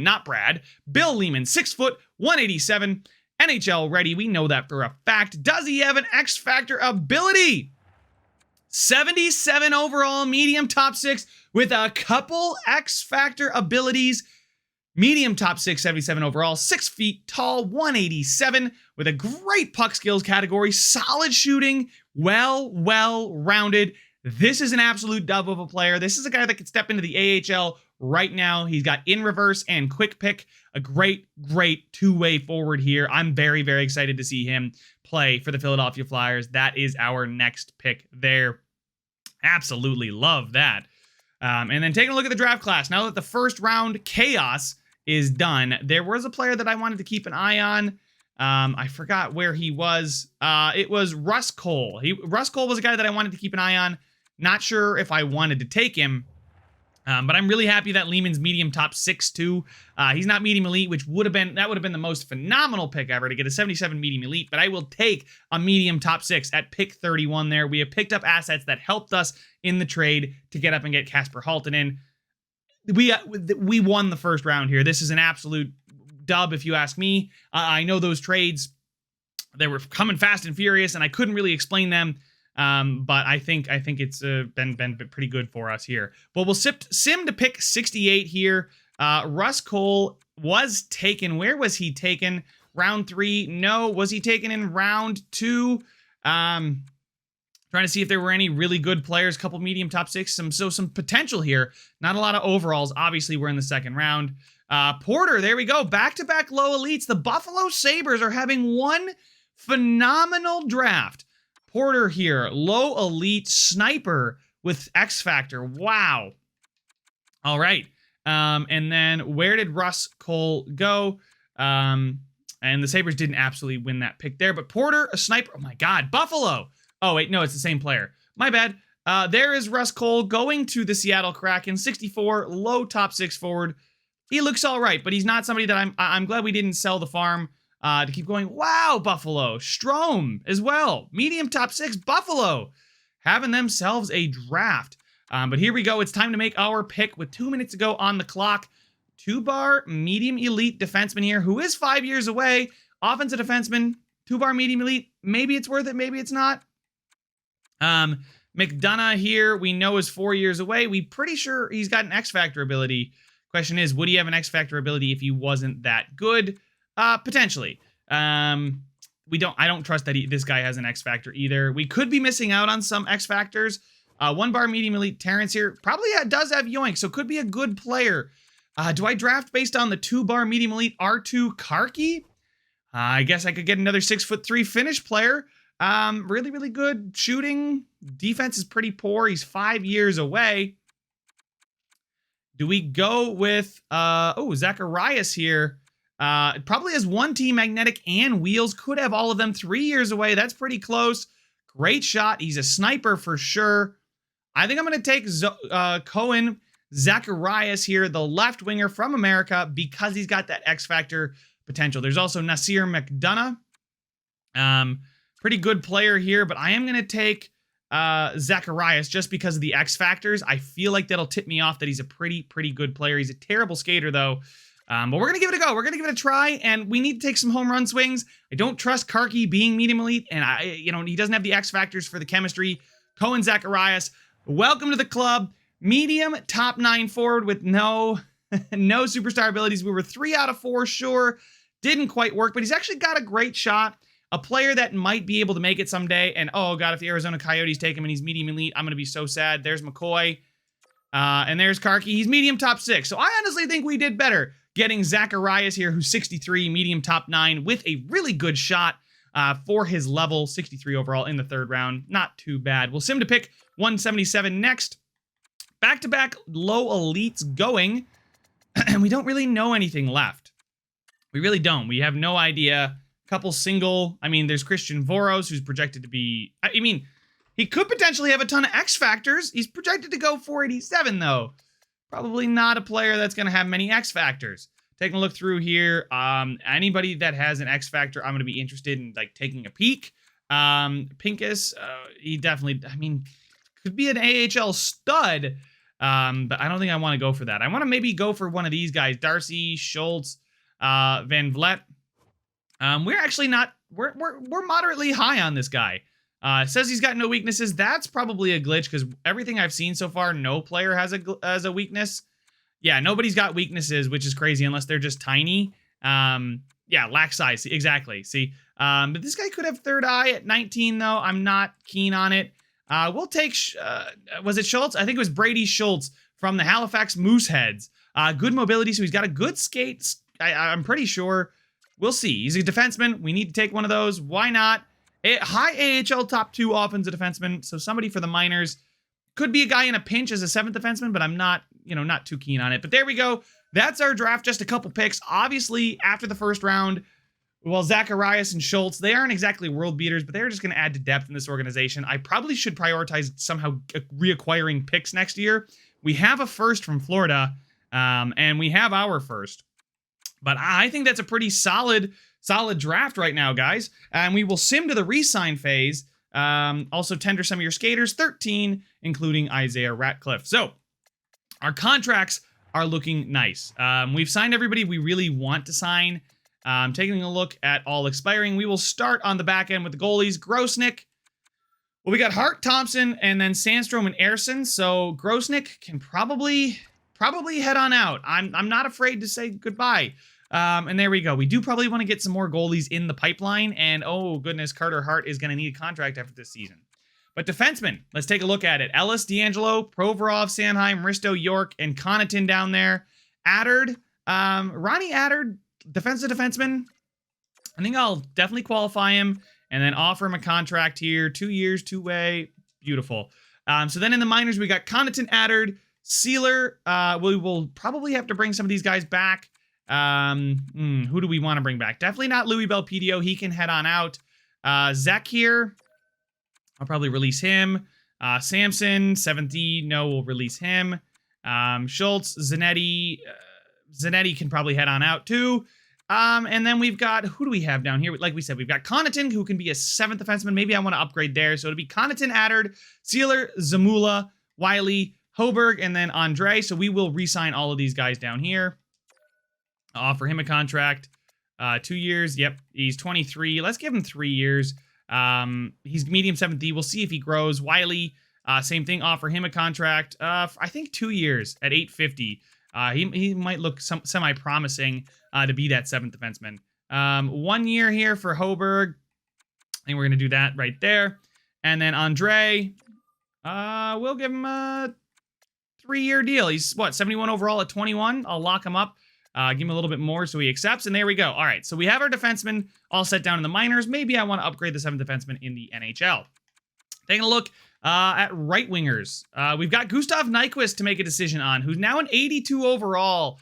not Brad. Bill Lehman, 6 foot, 187, NHL ready. We know that for a fact. Does he have an X Factor ability? 77 overall, medium top 6 with a couple X Factor abilities. Medium top 6, 77 overall, 6 feet tall, 187 with a great puck skills category, solid shooting, well-rounded. This is an absolute dub of a player. This is a guy that could step into the AHL right now. He's got in reverse and quick pick. A great two-way forward here. I'm very, very excited to see him play for the Philadelphia Flyers. That is our next pick there. Absolutely love that. And then taking a look at the draft class. Now that the first round chaos is done, there was a player that I wanted to keep an eye on. I forgot where he was. It was Russ Cole. Russ Cole was a guy that I wanted to keep an eye on. Not sure if I wanted to take him. But I'm really happy that Lehman's medium top 6 too. He's not medium elite, which would have been the most phenomenal pick ever to get a 77 medium elite. But I will take a medium top 6 at pick 31 there. We have picked up assets that helped us in the trade to get up and get Kasper Halttunen. We won the first round here. This is an absolute dub, if you ask me. I know those trades, they were coming fast and furious, and I couldn't really explain them. But I think it's been pretty good for us here. Well, we'll sim to pick 68 here. Russ Cole was taken. Where was he taken? Round 3? No. Was he taken in round 2? Trying to see if there were any really good players. Couple medium top 6. Some potential here. Not a lot of overalls. Obviously, we're in the second round. Porter, there we go. Back-to-back low elites. The Buffalo Sabres are having one phenomenal draft. Porter here, low elite sniper with X Factor. Wow. All right. And then where did Russ Cole go? And the Sabres didn't absolutely win that pick there. But Porter, a sniper. Oh, my God. Buffalo. Oh, wait. No, it's the same player. My bad. There is Russ Cole going to the Seattle Kraken. 64, low top 6 forward. He looks all right, but he's not somebody that I'm glad we didn't sell the farm. To keep going. Wow, Buffalo. Strome as well. Medium top 6, Buffalo. Having themselves a draft. But here we go. It's time to make our pick with 2 minutes to go on the clock. 2-bar medium elite defenseman here, who is 5 years away. Offensive defenseman, 2-bar medium elite. Maybe it's worth it, maybe it's not. McDonough here, we know is 4 years away. We pretty sure he's got an X Factor ability. Question is, would he have an X Factor ability if he wasn't that good? Potentially. I don't trust that this guy has an X Factor either. We could be missing out on some X Factors. 1-bar medium elite Terrence here probably does have yoink, so could be a good player. Do I draft based on the 2-bar medium elite R2 Karki? I guess I could get another 6'3" Finnish player. Really good shooting. Defense is pretty poor. He's 5 years away. Do we go with, Zacharias here? Probably has 1T magnetic and wheels. Could have all of them. 3 years away. That's pretty close. Great shot. He's a sniper for sure. I think I'm going to take Cohen Zacharias here, the left winger from America, because he's got that X Factor potential. There's also Nasir McDonough. Pretty good player here, but I am going to take Zacharias just because of the X Factors. I feel like that'll tip me off that he's a pretty good player. He's a terrible skater, though. But we're going to give it a go. We're going to give it a try, and we need to take some home run swings. I don't trust Karki being medium elite, and he doesn't have the X Factors for the chemistry. Cohen Zacharias, welcome to the club. Medium top 9 forward with no superstar abilities. We were 3 out of 4, sure. Didn't quite work, but he's actually got a great shot. A player that might be able to make it someday. And oh God, if the Arizona Coyotes take him and he's medium elite, I'm going to be so sad. There's McCoy. And there's Karki. He's medium top 6. So I honestly think we did better getting Zacharias here, who's 63, medium top 9, with a really good shot for his level. 63 overall in the 3rd round. Not too bad. We'll sim to pick 177 next. Back-to-back low elites going. And we don't really know anything left. We really don't. We have no idea. Couple single. I mean, there's Christian Voros, who's projected to be... I mean, he could potentially have a ton of X Factors. He's projected to go 487, though. Probably not a player that's going to have many X Factors. Taking a look through here, anybody that has an X Factor, I'm going to be interested in taking a peek. Pincus, he definitely, could be an AHL stud, but I don't think I want to go for that. I want to maybe go for one of these guys, Darcy, Schultz, Van Vliet. We're actually not, we're moderately high on this guy. Says he's got no weaknesses. That's probably a glitch because everything I've seen so far, no player has a weakness. Yeah, nobody's got weaknesses, which is crazy unless they're just tiny. Yeah, lack size. Exactly. See, but this guy could have 3rd eye at 19, though. I'm not keen on it. We'll take, was it Schultz? I think it was Brady Schultz from the Halifax Mooseheads. Good mobility, so he's got a good skate. I'm pretty sure. We'll see. He's a defenseman. We need to take one of those. Why not? High AHL top 2 offensive defenseman, so somebody for the minors. Could be a guy in a pinch as a 7th defenseman, but I'm not, not too keen on it. But there we go. That's our draft. Just a couple picks. Obviously, after the first round, well, Zacharias and Schultz, they aren't exactly world beaters, but they're just going to add to depth in this organization. I probably should prioritize somehow reacquiring picks next year. We have a first from Florida, and we have our first. But I think that's a pretty solid draft right now, guys. And we will sim to the re-sign phase. Also tender some of your skaters, 13, including Isaiah Ratcliffe. So our contracts are looking nice. We've signed everybody we really want to sign. Taking a look at all expiring, we will start on the back end with the goalies. Grosnick. Well, we got Hart, Thompson, and then Sandstrom and Ersson. So Grosnick can probably head on out. I'm not afraid to say goodbye. And there we go. We do probably want to get some more goalies in the pipeline. And oh goodness, Carter Hart is going to need a contract after this season. But defensemen, let's take a look at it. Ellis, D'Angelo, Provorov, Sanheim, Risto, York, and Connaughton down there. Attard, Ronnie Attard, defensive defenseman. I think I'll definitely qualify him and then offer him a contract here. 2 years, 2-way. Beautiful. So then in the minors, we got Connaughton, Attard, Sealer. We will probably have to bring some of these guys back. Who do we want to bring back? Definitely not Louis Belpedio. He can head on out. Zach here. I'll probably release him. Samson, 7th. No, we'll release him. Schultz, Zanetti. Zanetti can probably head on out too. And then we've got, who do we have down here? Like we said, we've got Connaughton, who can be a 7th defenseman. Maybe I want to upgrade there. So it'll be Connaughton, Attard, Sealer, Zamula, Wiley, Hoberg, and then Andre. So we will re-sign all of these guys down here. Offer him a contract. 2 years. Yep. He's 23. Let's give him 3 years. He's medium 7th. We'll see if he grows. Wiley, same thing. Offer him a contract. I think 2 years at $850. He might look semi-promising to be that 7th defenseman. 1 year here for Hoberg. I think we're going to do that right there. And then Andre, we'll give him a 3-year deal. He's, 71 overall at 21? I'll lock him up. Give him a little bit more so he accepts, and there we go. All right, so we have our defensemen all set down in the minors. Maybe I want to upgrade the 7th defenseman in the NHL. Taking a look at right wingers. We've got Gustav Nyquist to make a decision on, who's now an 82 overall.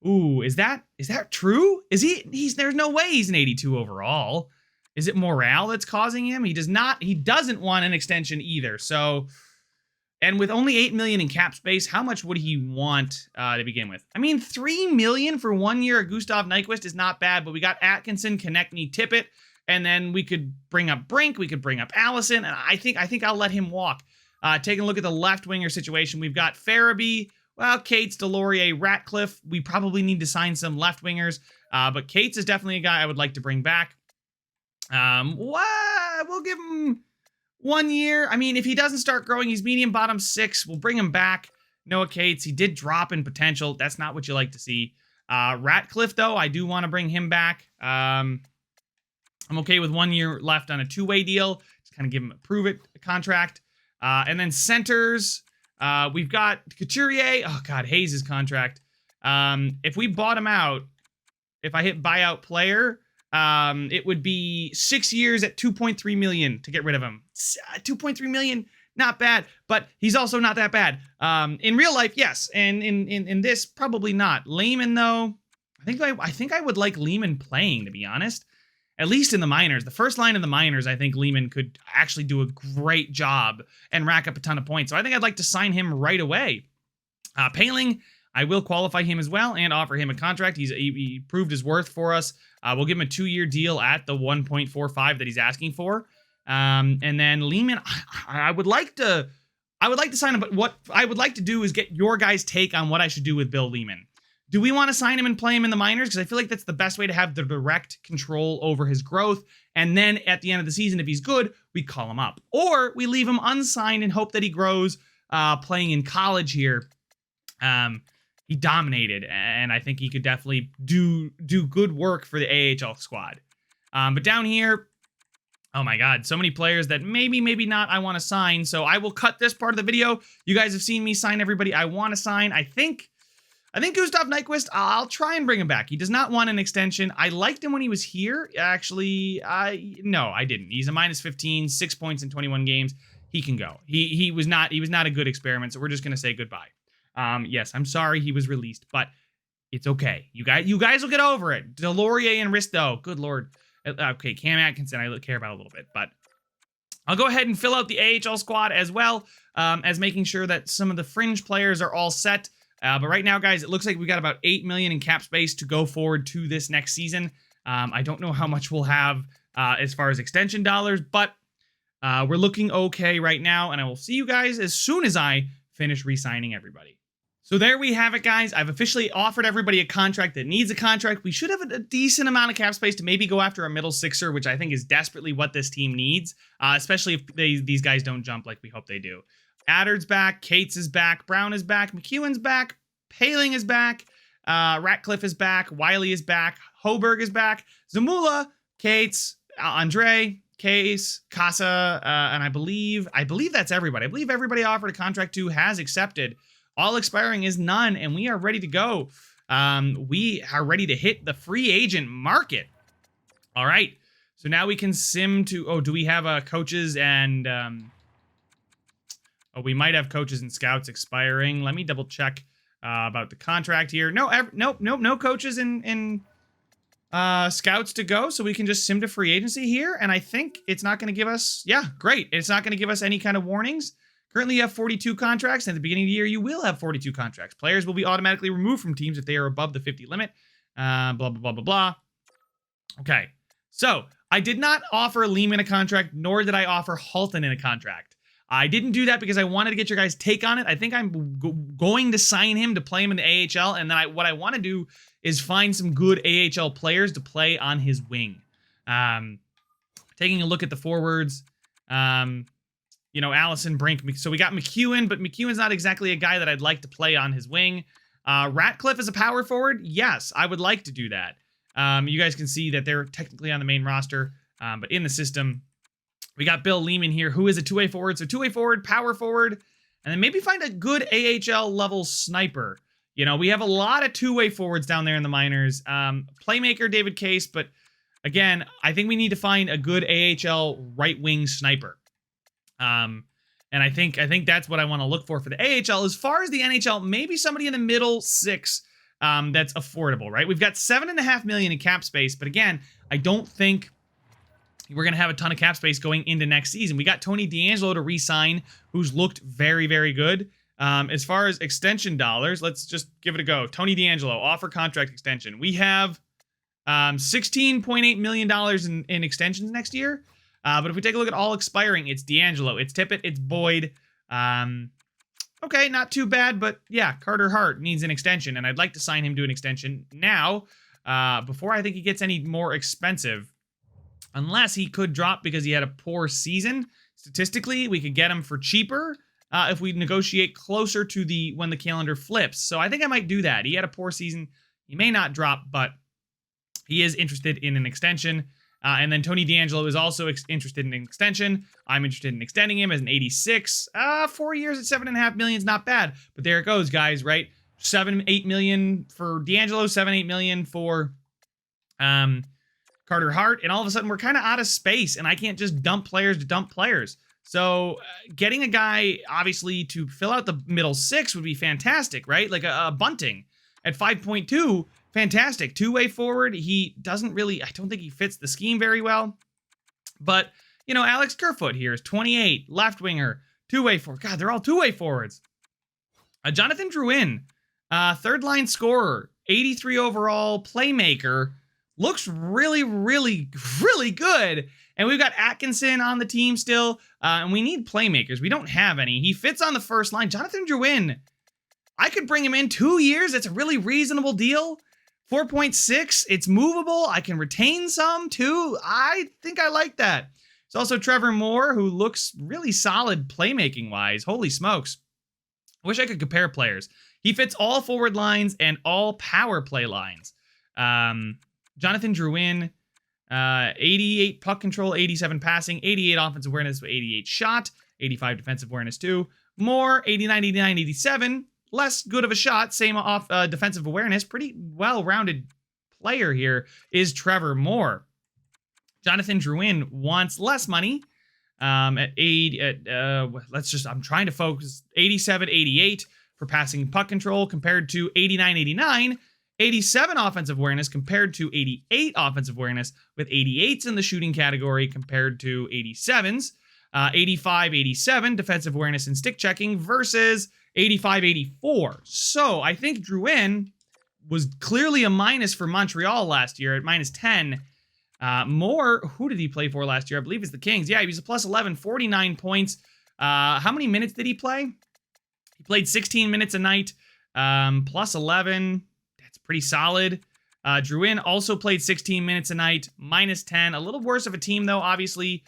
Ooh, is that true? Is there's no way he's an 82 overall. Is it morale that's causing him? He doesn't want an extension either. So, and with only $8 million in cap space, how much would he want to begin with? I mean, $3 million for 1 year at Gustav Nyquist is not bad, but we got Atkinson, Konechny, Tippett, and then we could bring up Brink, we could bring up Allison, and I think I'll let him walk. Taking a look at the left winger situation, we've got Farabee, Cates, Delorier, Ratcliffe. We probably need to sign some left wingers, but Cates is definitely a guy I would like to bring back. We'll give him 1 year. I mean, if he doesn't start growing, he's medium bottom 6. We'll bring him back. Noah Cates, he did drop in potential. That's not what you like to see. Ratcliffe, though, I do want to bring him back. I'm okay with 1 year left on a 2-way deal. Just kind of give him a prove-it contract. And then centers, we've got Couturier. Oh, God, Hayes' contract. If we bought him out, if I hit buyout player, it would be 6 years at $2.3 million to get rid of him. $2.3 million, not bad, but he's also not that bad. In real life, yes, and in this, probably not. Lehman, though, I think I would like Lehman playing, to be honest. At least in the minors. The first line in the minors, I think Lehman could actually do a great job and rack up a ton of points. So I think I'd like to sign him right away. Paling, I will qualify him as well and offer him a contract. He proved his worth for us. We'll give him a 2-year deal at the 1.45 that he's asking for. And then Lehman, I would like to sign him, but what I would like to do is get your guys' take on what I should do with Bill Lehman. Do we want to sign him and play him in the minors? Because I feel like that's the best way to have the direct control over his growth. And then at the end of the season, if he's good, we call him up. Or we leave him unsigned and hope that he grows playing in college here. He dominated, and I think he could definitely do good work for the AHL squad. But down here, Oh my God, so many players that maybe not I want to sign. So I will cut this part of the video. You guys have seen me sign everybody I want to sign. I think Gustav Nyquist, I'll try and bring him back. He does not want an extension. I liked him when he was here. Actually, no, I didn't. He's a -15, 6 points in 21 games. He can go. He was not a good experiment, so we're just gonna say goodbye. Yes, I'm sorry he was released, but it's okay. You guys will get over it. Delorier and Risto, good lord. Okay, Cam Atkinson, I care about a little bit, but I'll go ahead and fill out the AHL squad as well, as making sure that some of the fringe players are all set. But right now, guys, it looks like we got about $8 million in cap space to go forward to this next season. I don't know how much we'll have as far as extension dollars, but we're looking okay right now, and I will see you guys as soon as I finish re-signing everybody. So there we have it, guys. I've officially offered everybody a contract that needs a contract. We should have a decent amount of cap space to maybe go after a middle sixer, which I think is desperately what this team needs, especially if these guys don't jump like we hope they do. Adder's back, Cates is back, Brown is back, McEwen's back, Paling is back, Ratcliffe is back, Wiley is back, Hoberg is back, Zamula, Cates, Andre, Case, Casa, and I believe that's everybody. I believe everybody offered a contract to has accepted. All expiring is none, and we are ready to go. We are ready to hit the free agent market. All right, so now we can sim to, oh, do we have coaches and, oh, we might have coaches and scouts expiring. Let me double check about the contract here. No coaches and scouts to go, so we can just sim to free agency here, and I think it's not going to give us, yeah, great. It's not going to give us any kind of warnings. Currently, you have 42 contracts, and at the beginning of the year, you will have 42 contracts. Players will be automatically removed from teams if they are above the 50 limit. Blah, blah, blah, blah, blah. Okay, so I did not offer Lehman a contract, nor did I offer Halton in a contract. I didn't do that because I wanted to get your guys' take on it. I think I'm going to sign him to play him in the AHL, and then what I want to do is find some good AHL players to play on his wing. Taking a look at the forwards, you know, Allison, Brink. So we got McEwen, but McEwen's not exactly a guy that I'd like to play on his wing. Ratcliffe is a power forward. Yes, I would like to do that. You guys can see that they're technically on the main roster, but in the system, we got Bill Lehman here, who is a two-way forward. So two-way forward, power forward, and then maybe find a good AHL level sniper. You know, we have a lot of two-way forwards down there in the minors. Playmaker, David Case, but again, I think we need to find a good AHL right-wing sniper. And I think that's what I want to look for the AHL. As far as the NHL, maybe somebody in the middle six that's affordable, right? We've got $7.5 million in cap space, but again, I don't think we're going to have a ton of cap space going into next season. We got Tony DeAngelo to re-sign, who's looked very, very good. As far as extension dollars, let's just give it a go. Tony DeAngelo, offer contract extension. We have $16.8 million in extensions next year. But if we take a look at all expiring, it's DeAngelo, it's Tippett, it's Boyd. Okay, not too bad, but yeah, Carter Hart needs an extension, and I'd like to sign him to an extension now, before I think he gets any more expensive. Unless he could drop because he had a poor season. Statistically, we could get him for cheaper if we negotiate closer to when the calendar flips. So I think I might do that. He had a poor season. He may not drop, but he is interested in an extension. And then Tony DeAngelo is also interested in an extension. I'm interested in extending him as an 86. 4 years at $7.5 million is not bad. But there it goes, guys, right? $7-8 million for DeAngelo, $7-8 million for Carter Hart. And all of a sudden, we're kind of out of space. And I can't just dump players to dump players. So getting a guy, obviously, to fill out the middle six would be fantastic, right? Like a Bunting at 5.2. Fantastic. Two-way forward. He doesn't really, I don't think he fits the scheme very well. But, you know, Alex Kerfoot here is 28, left winger, two-way forward. God, they're all two-way forwards. Jonathan Drouin, third line scorer, 83 overall, playmaker, looks really, really, really good. And we've got Atkinson on the team still, and we need playmakers. We don't have any. He fits on the first line. Jonathan Drouin, I could bring him in 2 years. It's a really reasonable deal. 4.6, it's movable. I can retain some too. I think I like that. There's also Trevor Moore, who looks really solid playmaking wise. Holy smokes. I wish I could compare players. He fits all forward lines and all power play lines. Jonathan Drouin, 88 puck control, 87 passing, 88 offensive awareness, 88 shot, 85 defensive awareness too. More, 89, 89, 87. Less good of a shot, same off defensive awareness. Pretty well-rounded player here is Trevor Moore. Jonathan Drouin wants less money. At 8, I'm trying to focus. 87, 88 for passing puck control compared to 89, 89. 87 offensive awareness compared to 88 offensive awareness, with 88s in the shooting category compared to 87s. 85, 87 defensive awareness and stick checking versus 85, 84. So I think Drouin was clearly a minus for Montreal last year at minus 10. Moore, who did he play for last year? I believe it's the Kings. Yeah, he was a plus 11, 49 points. How many minutes did he play? He played 16 minutes a night, plus 11. That's pretty solid. Drouin also played 16 minutes a night, minus 10. A little worse of a team, though, obviously.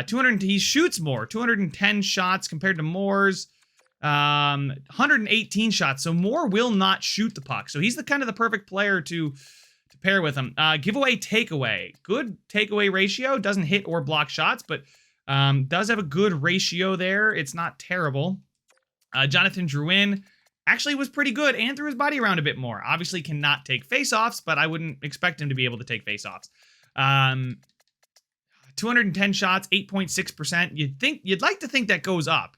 He shoots more, 210 shots compared to Moore's 118 shots. So Moore will not shoot the puck. So he's the kind of the perfect player to pair with him. Giveaway takeaway. Good takeaway ratio. Doesn't hit or block shots, but does have a good ratio there. It's not terrible. Jonathan Drouin actually was pretty good and threw his body around a bit more. Obviously cannot take faceoffs, but I wouldn't expect him to be able to take faceoffs. 210 shots, 8.6%. You'd like to think that goes up.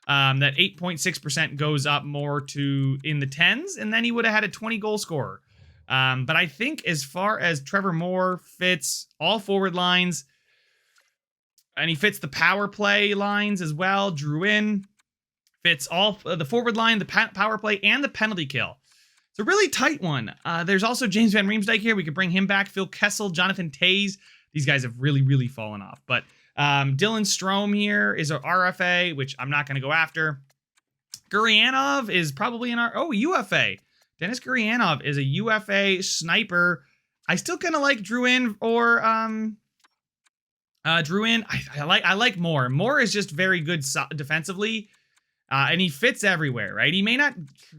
That 8.6% goes up more to in the 10s, and then he would have had a 20 goal scorer. But I think as far as Trevor Moore fits all forward lines, and he fits the power play lines as well. Drouin fits all the forward line, the power play, and the penalty kill. It's a really tight one. There's also James Van Riemsdyk here. We could bring him back. Phil Kessel, Jonathan Toews. These guys have really, really fallen off. But Dylan Strome here is a RFA, which I'm not going to go after. Gurianov is probably an UFA. Dennis Gurianov is a UFA sniper. I still kind of like Drouin or Drouin. I like Moore. Moore is just very good defensively, and he fits everywhere, right? He may not.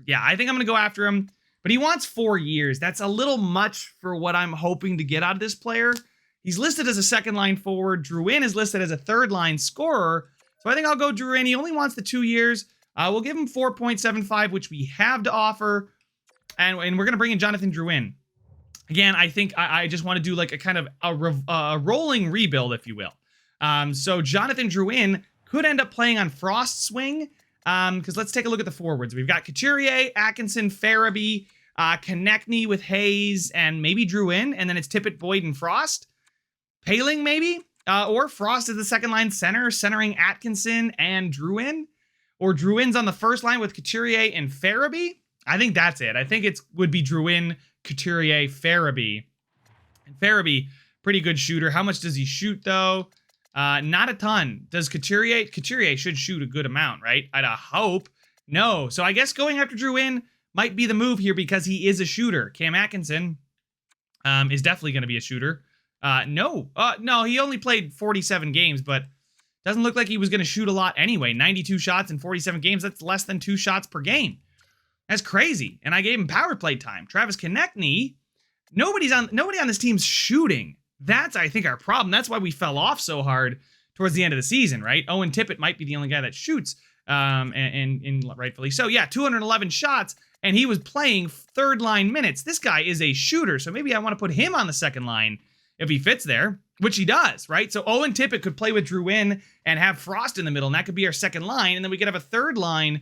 Yeah, I think I'm going to go after him, but he wants 4 years. That's a little much for what I'm hoping to get out of this player. He's listed as a second-line forward. Drouin is listed as a third-line scorer. So I think I'll go Drouin. He only wants the 2 years. We'll give him 4.75, which we have to offer. And we're going to bring in Jonathan Drouin. Again, I think I just want to do like a kind of a rolling rebuild, if you will. So Jonathan Drouin could end up playing on Frost's wing. Because let's take a look at the forwards. We've got Couturier, Atkinson, Farabee, Konechny with Hayes, and maybe Drouin. And then it's Tippett, Boyd, and Frost. Paling, maybe? Or Frost is the second line center, centering Atkinson and Drouin. Or Drouin's on the first line with Couturier and Farabee. I think that's it. I think it would be Drouin, Couturier, Farabee. And Farabee, pretty good shooter. How much does he shoot, though? Not a ton. Does Couturier? Couturier should shoot a good amount, right? I'd hope. No. So I guess going after Drouin might be the move here because he is a shooter. Cam Atkinson is definitely going to be a shooter. No, he only played 47 games, but doesn't look like he was going to shoot a lot anyway. 92 shots in 47 games. That's less than 2 shots per game. That's crazy. And I gave him power play time. Travis Konechny, nobody on this team's shooting. That's, I think, our problem. That's why we fell off so hard towards the end of the season, right? Owen Tippett might be the only guy that shoots, and rightfully so. Yeah, 211 shots, and he was playing third-line minutes. This guy is a shooter, so maybe I want to put him on the second line if he fits there, which he does, right? So Owen Tippett could play with Drouin and have Frost in the middle, and that could be our second line, and then we could have a third line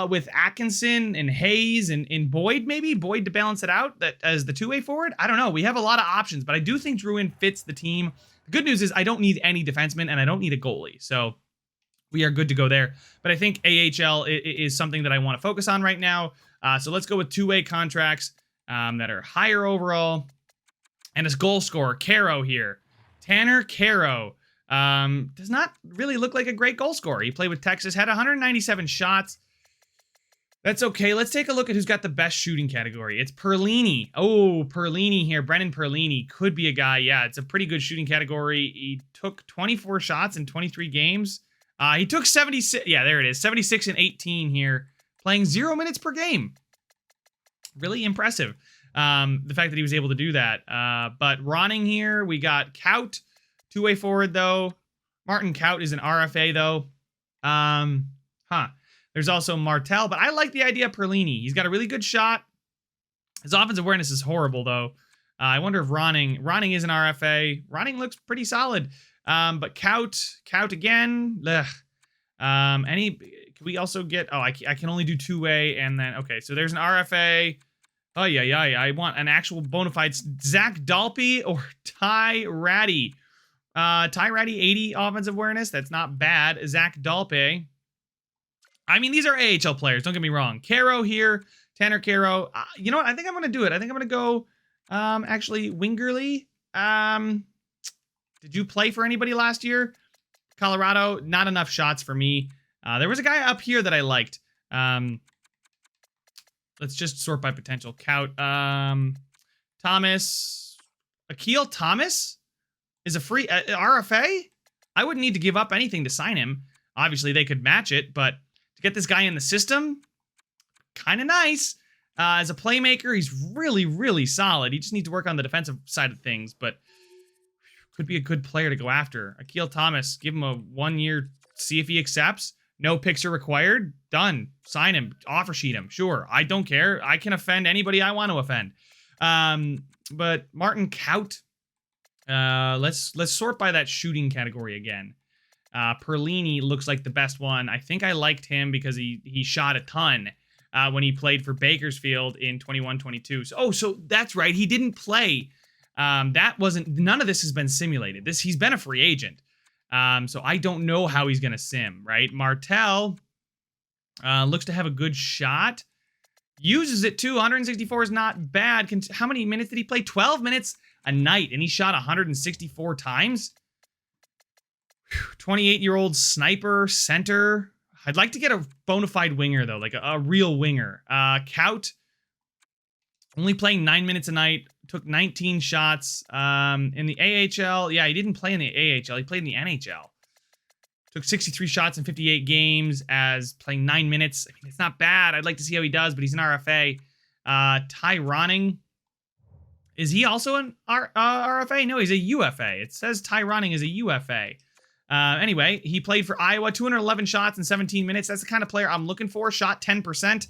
with Atkinson and Hayes and Boyd, maybe? Boyd to balance it out that as the two-way forward? I don't know. We have a lot of options, but I do think Drouin fits the team. The good news is I don't need any defensemen, and I don't need a goalie, so we are good to go there. But I think AHL is something that I want to focus on right now. So let's go with two-way contracts that are higher overall. And his goal scorer, Caro here. Tanner Caro. Does not really look like a great goal scorer. He played with Texas, had 197 shots. That's okay. Let's take a look at who's got the best shooting category. It's Perlini. Oh, Perlini here. Brennan Perlini could be a guy. Yeah, it's a pretty good shooting category. He took 24 shots in 23 games. He took 76. Yeah, there it is. 76 and 18 here. Playing 0 minutes per game. Really impressive. The fact that he was able to do that. But Ronning here, we got Kaut, two-way forward though. Martin Kaut is an RFA though. There's also Martel, but I like the idea of Perlini. He's got a really good shot. His offensive awareness is horrible though. I wonder if Ronning is an RFA. Ronning looks pretty solid. But Kaut again. Ugh. Can we also get, I can only do two-way, and then, okay, so there's an RFA. Oh, yeah, I want an actual bona fide Zach Dalpe or Ty Ratty. Ty Ratty, 80 offensive awareness. That's not bad. Zach Dalpe. I mean, these are AHL players. Don't get me wrong. Caro here. Tanner Caro. You know what? I think I'm going to do it. I think I'm going to go, actually, Wingerly. Did you play for anybody last year? Colorado, not enough shots for me. There was a guy up here that I liked. Let's just sort by potential. Kaut, Thomas. Akil Thomas is a free RFA? I wouldn't need to give up anything to sign him. Obviously, they could match it, but to get this guy in the system, kind of nice. As a playmaker, he's really, really solid. He just needs to work on the defensive side of things, but could be a good player to go after. Akil Thomas, give him a 1 year, see if he accepts. No picks are required. Done. Sign him. Offer sheet him. Sure. I don't care. I can offend anybody I want to offend. But Martin Kaut, let's sort by that shooting category again. Perlini looks like the best one. I think I liked him because he shot a ton when he played for Bakersfield in 21-22. So that's right. He didn't play. None of this has been simulated. He's been a free agent. So I don't know how he's going to sim, right? Martel looks to have a good shot. Uses it too. 164 is not bad. How many minutes did he play? 12 minutes a night, and he shot 164 times. 28-year-old sniper, center. I'd like to get a bona fide winger, though, like a real winger. Kaut, only playing 9 minutes a night. Took 19 shots in the AHL. Yeah, he didn't play in the AHL. He played in the NHL. Took 63 shots in 58 games as playing 9 minutes. I mean, it's not bad. I'd like to see how he does, but he's an RFA. Ty Ronning. Is he also an RFA? No, he's a UFA. It says Ty Ronning is a UFA. Anyway, he played for Iowa. 211 shots in 17 minutes. That's the kind of player I'm looking for. Shot 10%.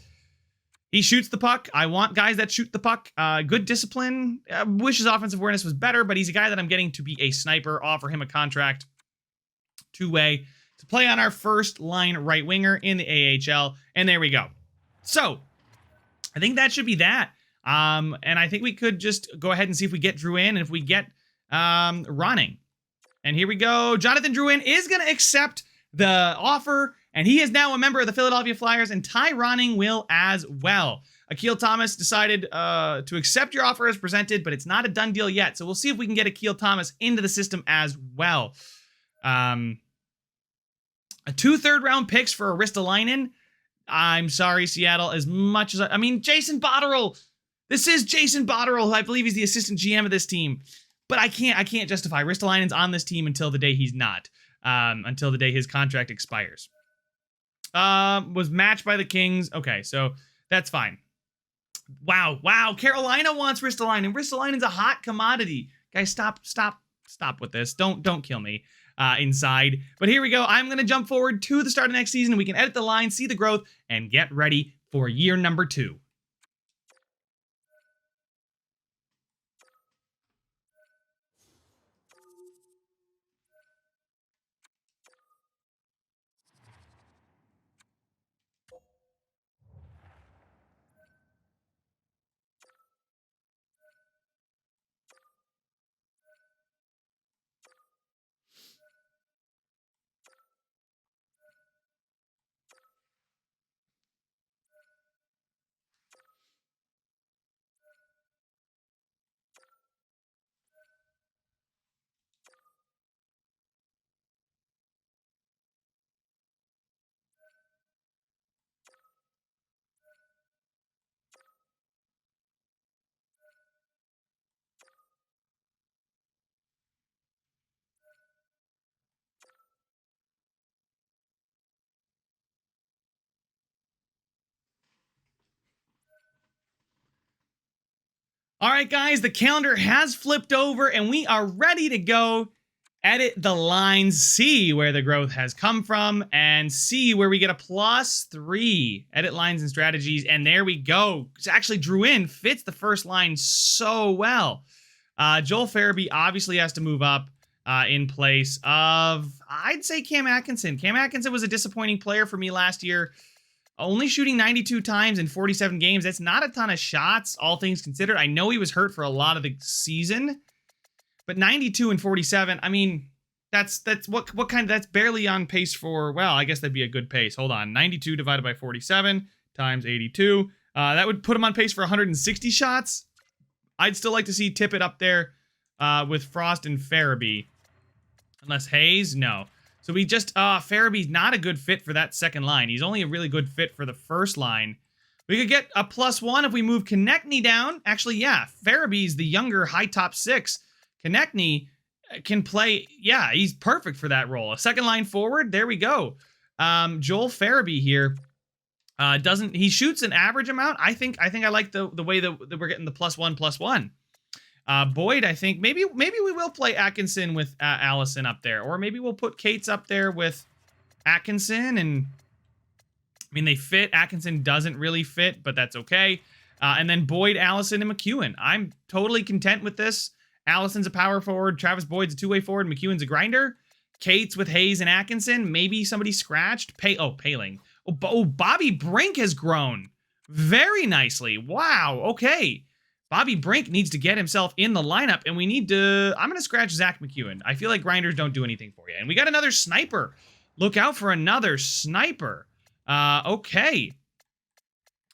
He shoots the puck. I want guys that shoot the puck. Good discipline. Wish his offensive awareness was better, but he's a guy that I'm getting to be a sniper. Offer him a contract. Two-way to play on our first line right winger in the AHL. And there we go. So, I think that should be that. And I think we could just go ahead and see if we get Drew in and if we get Ronning. And here we go. Jonathan Drouin is going to accept the offer, and he is now a member of the Philadelphia Flyers, and Ty Ronning will as well. Akil Thomas decided to accept your offer as presented, but it's not a done deal yet, so we'll see if we can get Akil Thomas into the system as well. 2 third-round picks for Ristolainen. I'm sorry, Seattle, as much as I mean, Jason Botterill. This is Jason Botterill. I believe he's the assistant GM of this team. But I can't justify Ristolainen's on this team until the day he's not. Until the day his contract expires. Was matched by the Kings. Okay, so that's fine. Wow. Carolina wants Ristolainen. Ristolainen's a hot commodity. Guys, stop with this. Don't kill me inside. But here we go. I'm going to jump forward to the start of next season. We can edit the line, see the growth, and get ready for year number 2. All right, guys, the calendar has flipped over and we are ready to go edit the lines, see where the growth has come from, and see where we get a +3. Edit lines and strategies, and there we go. It's actually Drew in fits the first line so well. Joel Farabee obviously has to move up in place of, I'd say, Cam Atkinson. Cam Atkinson was a disappointing player for me last year. Only shooting 92 times in 47 games. That's not a ton of shots, all things considered. I know he was hurt for a lot of the season, but 92 and 47, I mean, that's what kind of, that's barely on pace for, well, I guess that'd be a good pace. Hold on, 92 divided by 47 times 82. That would put him on pace for 160 shots. I'd still like to see Tippett up there with Frost and Farabee. Unless Hayes, no. So we just, Farabee's not a good fit for that second line. He's only a really good fit for the first line. We could get a +1 if we move Konechny down. Actually, yeah, Farabee's the younger high top 6. Konechny can play, yeah, he's perfect for that role. A second line forward, there we go. Joel Farabee here he shoots an average amount. I think I like the way that we're getting the +1/+1. Boyd, I think maybe we will play Atkinson with Allison up there, or maybe we'll put Cates up there with Atkinson, and I mean they fit. Atkinson doesn't really fit, but that's okay. And then Boyd, Allison, and McEwen. I'm totally content with this. Allison's a power forward, Travis Boyd's a two-way forward, McEwen's a grinder. Cates with Hayes and Atkinson. Maybe somebody scratched. Paling. Oh, Bobby Brink has grown very nicely. Wow. Okay. Bobby Brink needs to get himself in the lineup, and we need to... I'm going to scratch Zach McEwen. I feel like grinders don't do anything for you. And we got another sniper. Look out for another sniper. Okay.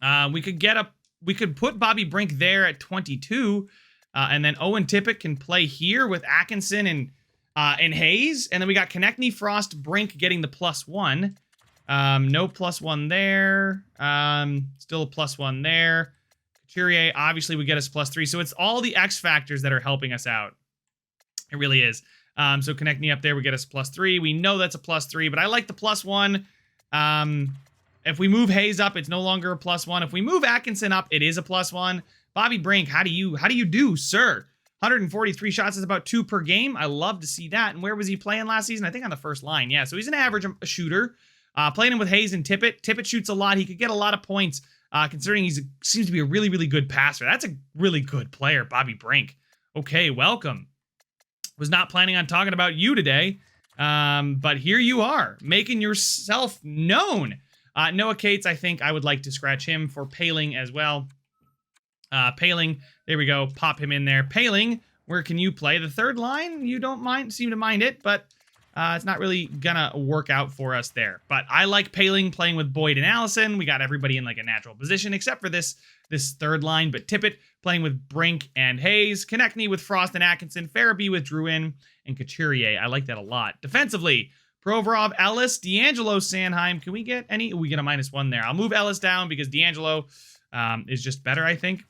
We could put Bobby Brink there at 22, and then Owen Tippett can play here with Atkinson and Hayes. And then we got Konechny, Frost, Brink getting the +1. No +1 there. Still a +1 there. Couturier obviously would get us +3. So it's all the X factors that are helping us out. It really is. So Konechny up there would get us +3. We know that's a +3, but I like the +1. If we move Hayes up, it's no longer a +1. If we move Atkinson up, it is a +1. Bobby Brink, how do you do, sir? 143 shots is about 2 per game. I love to see that. And where was he playing last season? I think on the first line. Yeah, so he's an average shooter. Playing him with Hayes and Tippett. Tippett shoots a lot. He could get a lot of points. Considering he seems to be a really, really good passer. That's a really good player, Bobby Brink. Okay, welcome. Was not planning on talking about you today, but here you are, making yourself known. Noah Cates, I think I would like to scratch him for Paling as well. Paling, there we go, pop him in there. Paling, where can you play? The third line, you don't seem to mind it, but it's not really gonna work out for us there. But I like Paling playing with Boyd and Allison. We got everybody in like a natural position, except for this third line. But Tippett playing with Brink and Hayes. Konechny with Frost and Atkinson. Farabee with Drouin and Couturier. I like that a lot. Defensively, Provorov, Ellis, D'Angelo, Sanheim. Can we get any? We get a -1 there. I'll move Ellis down because D'Angelo is just better, I think.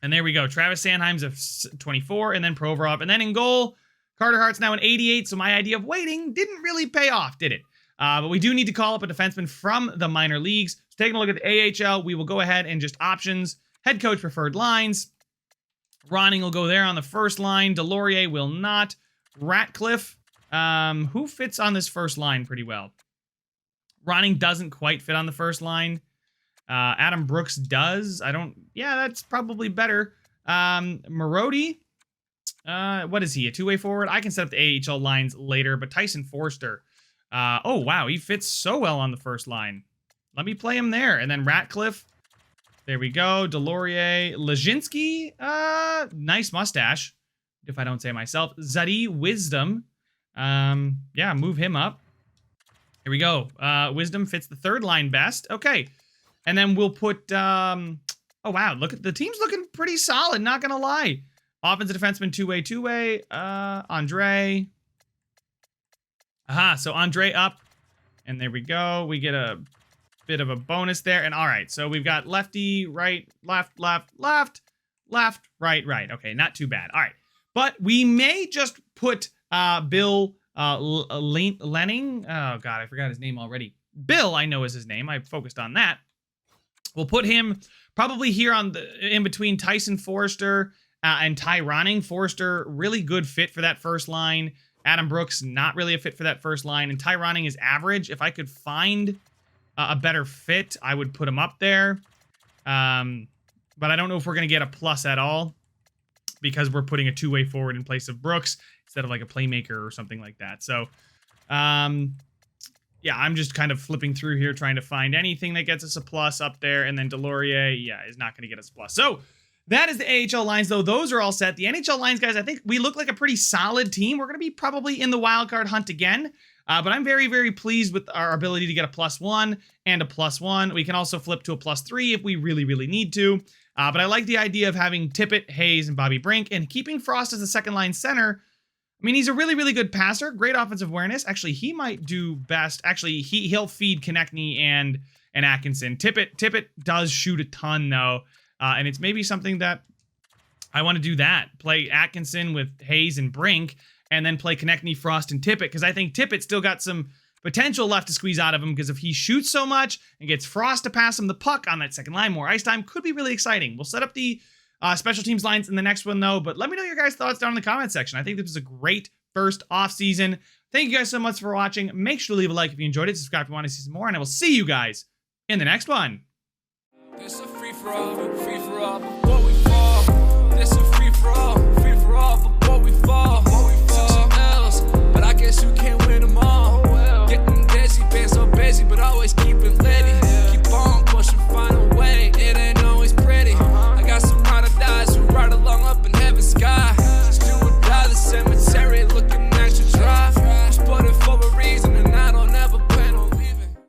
And there we go. Travis Sanheim's a 24, and then Provorov. And then in goal, Carter Hart's now an 88, so my idea of waiting didn't really pay off, did it? But we do need to call up a defenseman from the minor leagues. So taking a look at the AHL, we will go ahead and just options. Head coach preferred lines. Ronning will go there on the first line. Delorier will not. Ratcliffe, who fits on this first line pretty well? Ronning doesn't quite fit on the first line. Adam Brooks does. Yeah, that's probably better. Marody. What is he? A two-way forward? I can set up the AHL lines later, but Tyson Forster. Oh, wow. He fits so well on the first line. Let me play him there. And then Ratcliffe. There we go. Delorier. Lezinski. Nice mustache, if I don't say myself. Zadie Wisdom. Yeah, move him up. Here we go. Wisdom fits the third line best. Okay. And then we'll put... oh, wow. Look at the team's looking pretty solid, not going to lie. Offensive defenseman, two-way. Andre. Aha, so Andre up. And there we go. We get a bit of a bonus there. And all right, so we've got lefty, right, left, right. Okay, not too bad. All right. But we may just put Bill Lenning. Oh, God, I forgot his name already. Bill, I know is his name. I focused on that. We'll put him probably here on the in between Tyson Forrester and Ty Ronning. Forrester, really good fit for that first line. Adam Brooks, not really a fit for that first line. And Ty Ronning is average. If I could find a better fit, I would put him up there. But I don't know if we're going to get a plus at all because we're putting a two-way forward in place of Brooks instead of like a playmaker or something like that. So, yeah, I'm just kind of flipping through here trying to find anything that gets us a plus up there. And then Delorier, yeah, is not going to get us a plus. So that is the AHL lines, though. Those are all set. The NHL lines, guys, I think we look like a pretty solid team. We're going to be probably in the wild card hunt again. But I'm very, very pleased with our ability to get a +1 and a +1. We can also flip to a +3 if we really, really need to. But I like the idea of having Tippett, Hayes, and Bobby Brink, and keeping Frost as the second-line center. I mean, he's a really, really good passer, great offensive awareness. Actually, he might do best. Actually, he'll feed Konechny and Atkinson. Tippett does shoot a ton, though, and it's maybe something that I want to do that. Play Atkinson with Hayes and Brink, and then play Konechny, Frost, and Tippett, because I think Tippett still got some potential left to squeeze out of him, because if he shoots so much and gets Frost to pass him the puck on that second line, more ice time could be really exciting. We'll set up the special teams lines in the next one, though, but let me know your guys' thoughts down in the comment section. I think this was a great first off season. Thank you guys so much for watching. Make sure to leave a like if you enjoyed it, subscribe if you want to see some more, and I will see you guys in the next one. It's a free for all, free for all.